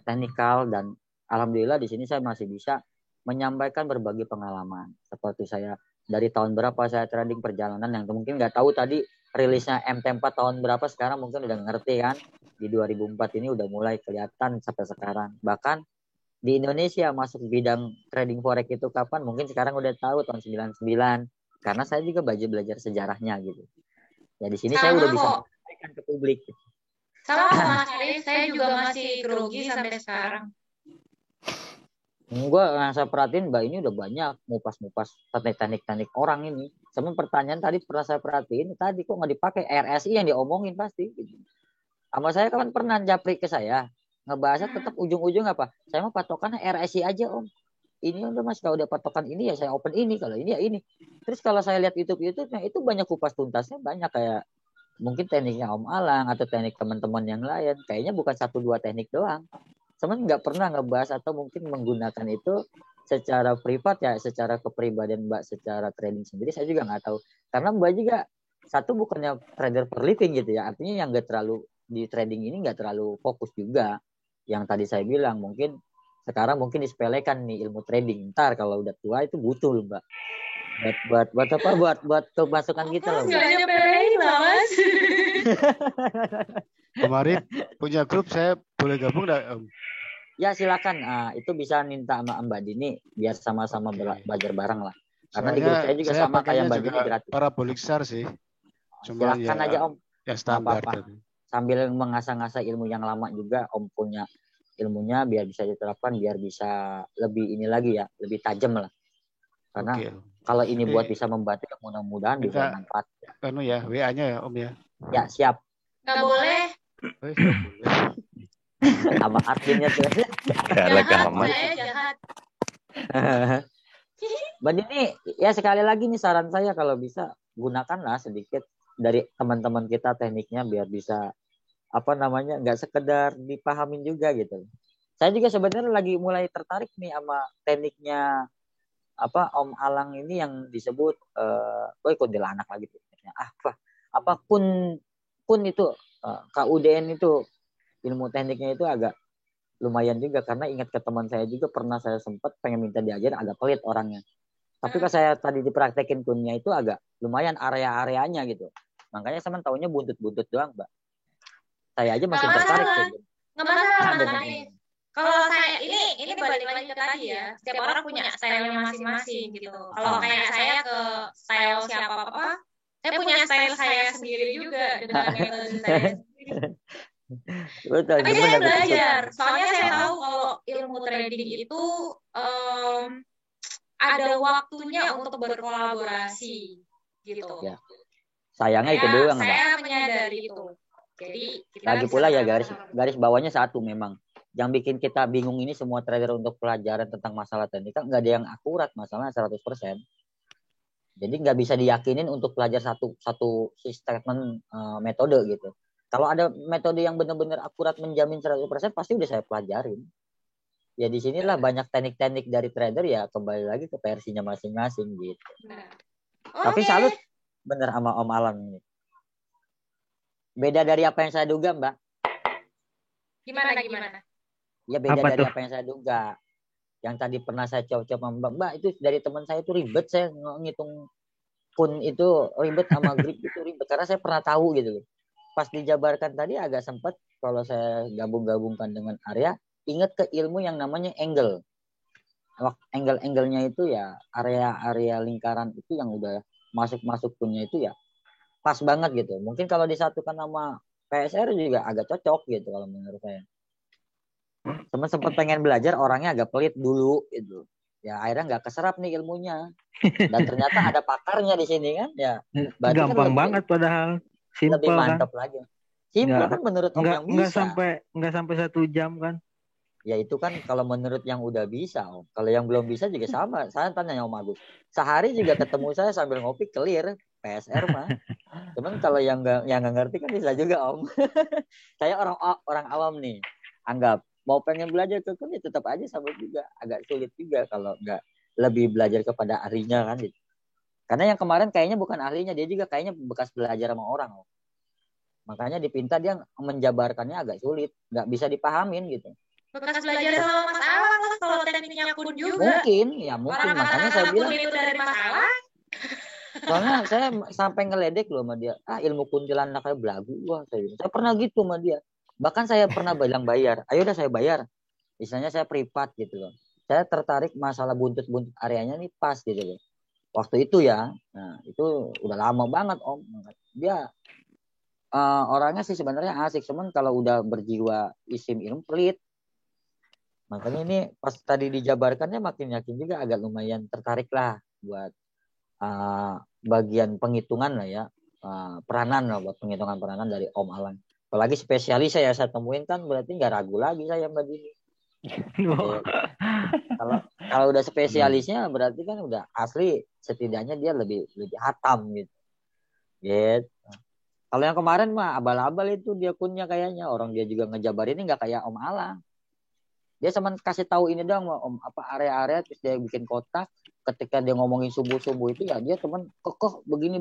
teknikal dan alhamdulillah di sini saya masih bisa menyampaikan berbagai pengalaman. Seperti saya dari tahun berapa saya trading perjalanan yang mungkin nggak tahu tadi rilisnya MT4 tahun berapa sekarang mungkin udah ngerti kan. Di 2004 ini udah mulai kelihatan sampai sekarang. Bahkan di Indonesia masuk bidang trading forex itu kapan? Mungkin sekarang udah tahu tahun 99 karena saya juga belajar sejarahnya gitu. Ya di sini saya udah bisa ke publik. Sama Mas Aris, saya juga masih grogi sampai sekarang. Enggak, yang saya perhatiin Mbak ini udah banyak ngupas-ngupas teknik-teknik orang ini. Sama pertanyaan tadi pernah saya perhatiin, tadi kok nggak dipakai RSI yang diomongin pasti. Sama saya kan pernah japri ke saya, ngebahasnya tetap ujung-ujung apa? Saya mau patokannya RSI aja Om. Ini udah Mas, kalau udah patokan ini ya saya open ini, kalau ini ya ini. Terus kalau saya lihat YouTube-nya itu banyak kupas tuntasnya, banyak kayak mungkin tekniknya Om Alang atau teknik teman-teman yang lain, kayaknya bukan 1-2 teknik doang. Semen nggak pernah ngebahas atau mungkin menggunakan itu secara privat ya, secara kepribadian Mbak, secara trading sendiri saya juga nggak tahu. Karena Mbak juga satu bukannya trader per living gitu ya, artinya yang nggak terlalu di trading ini nggak terlalu fokus juga. Yang tadi saya bilang mungkin sekarang mungkin disepelekan nih ilmu trading. Ntar kalau udah tua itu butuh loh Mbak. Buat kemasukan kita loh. Nggak nyepelein lah Mas. Kemarin punya grup, saya boleh gabung nggak Om? Ya silakan, itu bisa minta sama Mbak Dini biar sama-sama belajar bareng lah. Karena di grup saya juga sama kayak Mbak Dini gratis. Parabolic Star sih. Cuma silakan ya, aja Om. Ya standar. Sambil mengasah-ngasah ilmu yang lama juga, Om punya ilmunya biar bisa diterapkan, biar bisa lebih ini lagi ya, lebih tajam lah. Karena kalau ini buat bisa membantu, mudah-mudahan bisa manfaat. Anu ya, WA-nya ya Om ya. Ya siap. Nggak boleh. Sama adminnya tuh. Jahat. Mbak Dini, ya sekali lagi nih saran saya kalau bisa gunakanlah sedikit dari teman-teman kita tekniknya biar bisa nggak sekedar dipahamin juga gitu. Saya juga sebenarnya lagi mulai tertarik nih sama tekniknya Om Alang ini yang disebut kuntilanak lagi tekniknya. Kun itu KUDN itu ilmu tekniknya itu agak lumayan juga karena ingat ke teman saya juga pernah saya sempat pengen minta diajar agak pelit orangnya. Tapi kalau saya tadi dipraktekin kunnya itu agak lumayan area-areanya gitu. Makanya saya taunya buntut-buntut doang, Mbak. Saya aja masih tertarik. Nggak masalah. Kalau saya ini balik lagi ke tadi ya. Setiap orang punya style masing-masing gitu. Kalau kayak saya ke style siapa saya punya style saya sendiri juga dengan metode saya sendiri. Betul. Tapi saya belajar. Soalnya saya tahu kalau ilmu trading itu ada waktunya untuk berkolaborasi gitu. Ya. Sayangnya itu doang, Mbak. Saya menyadari itu. Jadi kita lagi pula ya garis bawahnya satu memang. Yang bikin kita bingung ini semua trader untuk pelajaran tentang masalah teknik kan nggak ada yang akurat, masalahnya 100%. Jadi nggak bisa diyakinin untuk belajar satu statement metode gitu. Kalau ada metode yang benar-benar akurat menjamin 100% pasti udah saya pelajarin. Ya di sinilah banyak teknik-teknik dari trader ya kembali lagi ke versinya masing-masing gitu. Tapi salut bener sama Om Alang ini. Beda dari apa yang saya duga, Mbak. Gimana? Ya beda dari apa yang saya duga. Yang tadi pernah saya coba Mbak itu dari teman saya itu ribet, saya ngitung kun itu ribet sama grip itu ribet karena saya pernah tahu gitu loh. Pas dijabarkan tadi agak sempat kalau saya gabung-gabungkan dengan area ingat ke ilmu yang namanya angle. Angle-angle-nya itu ya area-area lingkaran itu yang udah masuk punya itu ya pas banget gitu. Mungkin kalau disatukan sama PSR juga agak cocok gitu kalau menurut saya. Teman sempat pengen belajar, orangnya agak pelit dulu gitu. Ya akhirnya nggak keserap nih ilmunya. Dan ternyata ada pakarnya di sini kan. Ya berarti kan Gampang banget padahal. lebih Simple kan. mantap lagi. Simple kan menurut Om yang bisa. Nggak sampai 1 jam kan. Ya itu kan kalau menurut yang udah bisa Om. Kalau yang belum bisa juga sama. Saya tanya Om Agus. Sehari juga ketemu saya sambil ngopi clear PSR mah. Cuman kalau yang nggak ngerti kan bisa juga Om. Saya orang awam nih. Anggap mau pengen belajar ke ya tetap aja sama juga. Agak sulit juga kalau nggak lebih belajar kepada ahlinya kan gitu. Karena yang kemarin kayaknya bukan ahlinya, dia juga kayaknya bekas belajar sama orang Om. Makanya dipinta dia menjabarkannya agak sulit, nggak bisa dipahamin gitu. Bekas belajar sama Mas Alang lah kalau tekniknya kun juga. Mungkin. Orang Makanya saya kata-kata bilang. kun itu dari Mas Alang. Soalnya saya sampai ngeledek loh sama dia. Ilmu kuntilanak kayak belagu gua. Saya pernah gitu sama dia. Bahkan saya pernah bilang bayar. Ayo udah saya bayar. Misalnya saya privat gitu loh. Saya tertarik masalah buntut-buntut areanya nih pas gitu loh. Waktu itu ya. Nah itu udah lama banget Om. Dia orangnya sih sebenarnya asik. Cuman kalau udah berjiwa isim ilmu pelit. Makanya ini pas tadi dijabarkannya makin yakin juga agak lumayan tertarik lah buat bagian penghitungan lah ya, peranan lah buat penghitungan peranan dari Om Alang. Apalagi spesialis saya temuin kan berarti nggak ragu lagi saya Mbak Dini. Kalau udah spesialisnya berarti kan udah asli, setidaknya dia lebih hatam gitu. Gitu. Kalau yang kemarin mah abal-abal itu dia kunnya kayaknya, orang dia juga ngejabar ini nggak kayak Om Alang. Dia cuma kasih tahu ini doang Om, apa area-area, terus dia bikin kotak. Ketika dia ngomongin subuh-subuh itu ya dia teman kekeh begini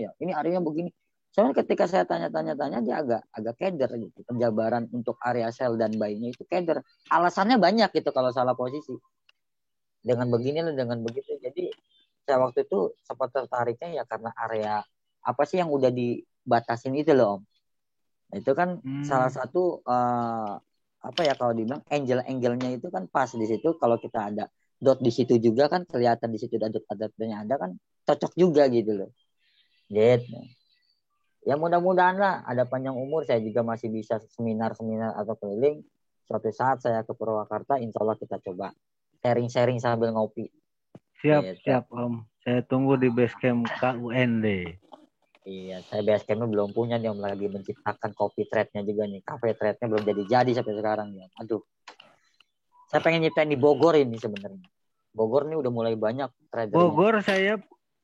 ya. Ini areanya begini. Soalnya ketika saya tanya dia agak keder gitu. Penjabaran untuk area sel dan bayinya itu keder. Alasannya banyak gitu kalau salah posisi. Dengan begini lah, dengan begitu. Jadi saya waktu itu sempat tertariknya ya karena area apa sih yang udah dibatasin itu loh Om. Itu kan salah satu apa ya kalau dibilang angle-nya itu kan pas di situ. Kalau kita ada dot di situ juga kan kelihatan di situ ada dot-dotnya ada kan cocok juga gitu loh. Gitu. Ya mudah-mudahan lah ada panjang umur, saya juga masih bisa seminar atau keliling. Suatu saat saya ke Purwakarta, insya Allah kita coba sharing-sharing sambil ngopi. Siap Om. Saya tunggu di base camp KUND. Iya, saya base campnya belum punya nih Om, lagi menciptakan coffee trade-nya juga nih. Cafe trade-nya belum jadi sampai sekarang ya. Aduh. Saya pengen nyiptain di Bogor ini sebenarnya. Bogor nih udah mulai banyak tradernya. Bogor saya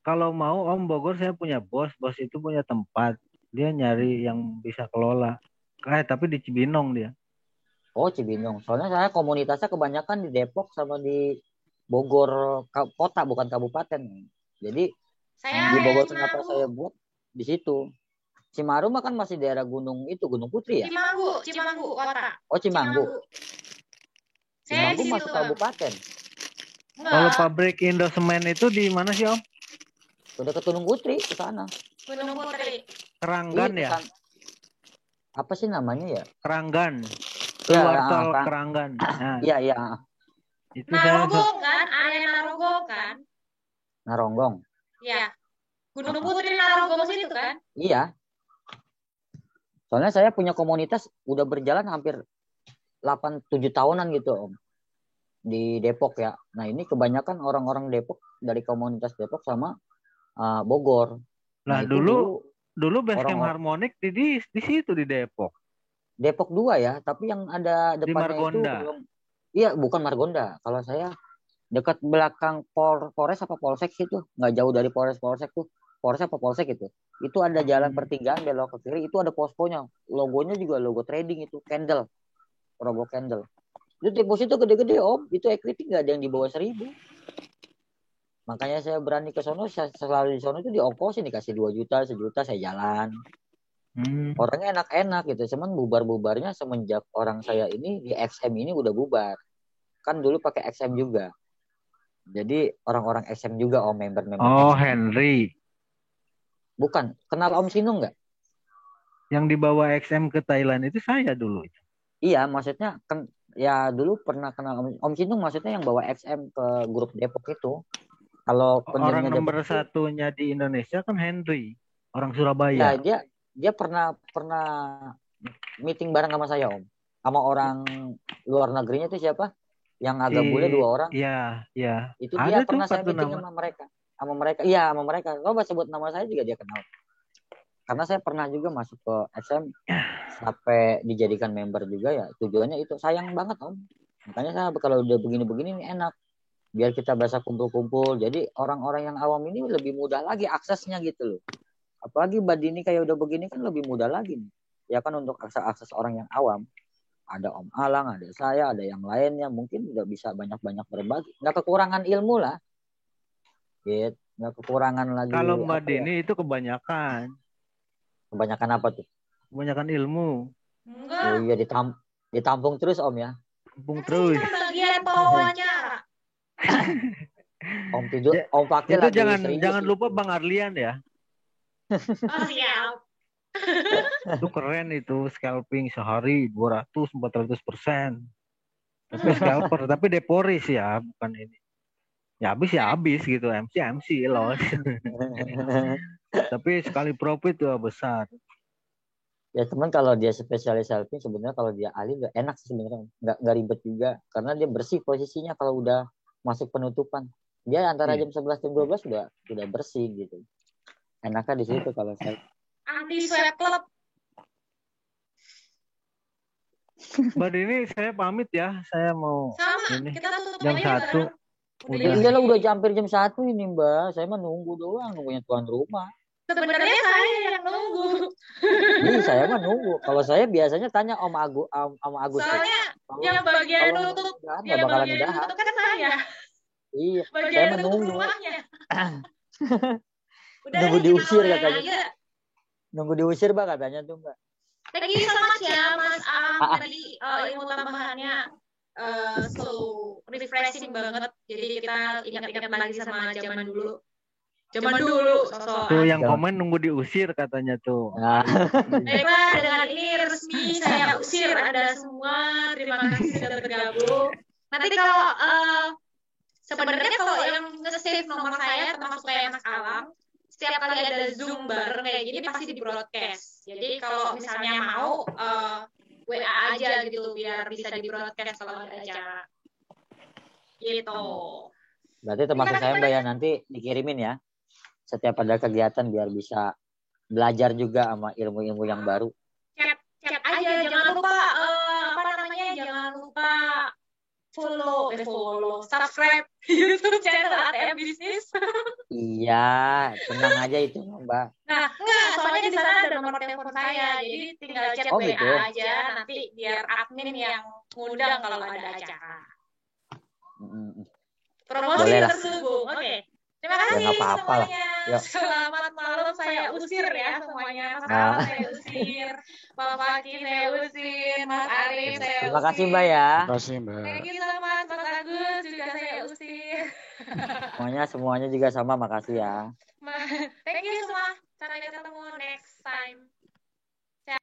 kalau mau Om, Bogor saya punya bos itu punya tempat. Dia nyari yang bisa kelola. Tapi di Cibinong dia. Oh Cibinong. Soalnya saya komunitasnya kebanyakan di Depok sama di Bogor kota bukan kabupaten. Jadi di Bogor kenapa saya buat di situ. Cimaru mah kan masih daerah gunung Putri ya? Cimanggu kota. Oh Cimanggu. Cimanggu masuk kabupaten. Kalau pabrik Indosemen itu di mana sih Om? Udah ke Gunung Putri ke sana. Gunung Putri. Keranggan ya? Apa sih namanya ya? Keranggan. Keluar tol Keranggan. Nah. Iya. Itu Naronggong kan? Area Naronggong kan? Naronggong. Iya. Gunung Putri Naronggong situ kan? Iya. Soalnya saya punya komunitas udah berjalan hampir 8-7 tahunan gitu Om. Di Depok ya. Nah ini kebanyakan orang-orang Depok dari komunitas Depok sama Bogor. Nah dulu Basecamp Harmonic di situ di Depok. Depok 2 ya, tapi yang ada depannya di Margonda. Itu belum. Iya, bukan Margonda. Kalau saya dekat belakang Polres apa Polsek itu, nggak jauh dari Polsek tuh. Polres apa Polsek itu. Itu ada jalan pertigaan belok ke kiri, itu ada poskonya. Logonya juga logo trading itu, candle. Logo candle. Itu deposito gede-gede Om, itu equity nggak ada yang di bawah 1.000. Makanya saya berani ke sono, selalu di sono itu diongkosin, dikasih 2 juta, 1 juta saya jalan. Orangnya enak-enak gitu, cuman bubar-bubarnya semenjak orang saya ini di XM ini udah bubar. Kan dulu pakai XM juga. Jadi orang-orang XM juga Om, member-member. Oh, XM. Henry. Bukan, kenal Om Sinung nggak? Yang dibawa XM ke Thailand itu saya dulu. Iya, maksudnya kan ya dulu pernah kenal Om Cintung, maksudnya yang bawa XM ke grup Depok itu. Kalau Orang pendirinya nomor Depok itu, satunya di Indonesia kan Henry, orang ya Surabaya. dia pernah meeting bareng sama saya Om. Sama orang luar negerinya itu siapa? Yang agak bule 2 orang. Iya. Itu Ada dia tuh pernah saya satu meeting nama. sama mereka. Iya, sama mereka. Coba sebut nama saya juga dia kenal. Karena saya pernah juga masuk ke SM sampai dijadikan member juga ya. Tujuannya itu sayang banget Om. Makanya saya kalau udah begini-begini ini enak. Biar kita bisa kumpul-kumpul. Jadi orang-orang yang awam ini lebih mudah lagi aksesnya gitu loh. Apalagi Mbak Dini kayak udah begini kan lebih mudah lagi nih. Ya kan untuk akses orang yang awam. Ada Om Alang, ada saya, ada yang lainnya. Mungkin udah bisa banyak-banyak berbagi. Nggak kekurangan ilmu lah. Gitu. Nggak kekurangan lagi. Kalau Mbak Dini itu kebanyakan. Kebanyakan apa tuh? Kebanyakan ilmu. Enggak. Oh iya ditampung terus Om ya. Tampung terus. Bagian wawancara. Om tidur, Om pakai Itu lagi jangan lupa Bang Arlian ya. Oh siap. Itu keren itu, scalping sehari 200-400%. Tapi scalper, tapi deporis ya, bukan ini. Ya habis gitu, MC loss. Tapi sekali profit tuh besar. Ya teman, kalau dia spesialis scalping sebenarnya kalau dia ahli udah enak sih sebenarnya, nggak ribet juga karena dia bersih posisinya kalau udah masuk penutupan. Dia antara jam 11 jam 12 udah bersih gitu. Enaknya di situ kalau saya. Anti sweat club. Mbak Dini, saya pamit ya. Saya mau ini Kita tutup jam aja 1. Udah. Iyalah udah hampir jam 1 ini Mbak. Saya mah nunggu doang, nunggunya tuan rumah. Sebenarnya saya yang nunggu. Iya, saya mah nunggu. Kalau saya biasanya tanya Om Agus. Soalnya yang bagian tutup, yang bagian tutup kan saya. Iya, bagian saya menunggu. Nunggu diusir katanya. Nunggu diusir Mbak katanya tuh Mbak. Thank you so much ya Mas Alam, tadi ilmu tambahannya so refreshing banget. Jadi kita ingat-ingat lagi sama zaman dulu. Tuh yang komen nunggu diusir katanya tuh. Nah. Baiklah, dengan ini resmi saya usir Anda semua. Terima kasih sudah bergabung. Nanti kalau sebenarnya kalau yang nge-save nomor saya termasuk kayak Mas Alam, setiap kali ada Zoom bareng kayak gini pasti di broadcast. Jadi kalau misalnya mau WA aja gitu biar bisa di broadcast kalau ada acara. Gitu. Berarti termasuk saya Mbak ya, nanti dikirimin ya. Setiap ada kegiatan biar bisa belajar juga sama ilmu-ilmu yang baru. Chat aja, jangan lupa jangan lupa follow, subscribe YouTube channel ATM Bisnis. Iya, tenang aja itu Mbak. Nah, enggak, soalnya di sana ada nomor telepon saya, jadi tinggal chat WA gitu aja, nanti biar admin yang ngundang kalau ada acara. Promosi tersebut, oke. Terima kasih semuanya. Ya. Selamat malam, saya usir ya semuanya. Mas Alam saya usir, Bapak Ki saya usir, Mas Arif saya usir. Terima kasih Mbak ya. Terima kasih Mbak. Thank you so much, Mas Agus juga saya usir. Semuanya juga sama, makasih ya. Thank you semua. Sampai ketemu next time.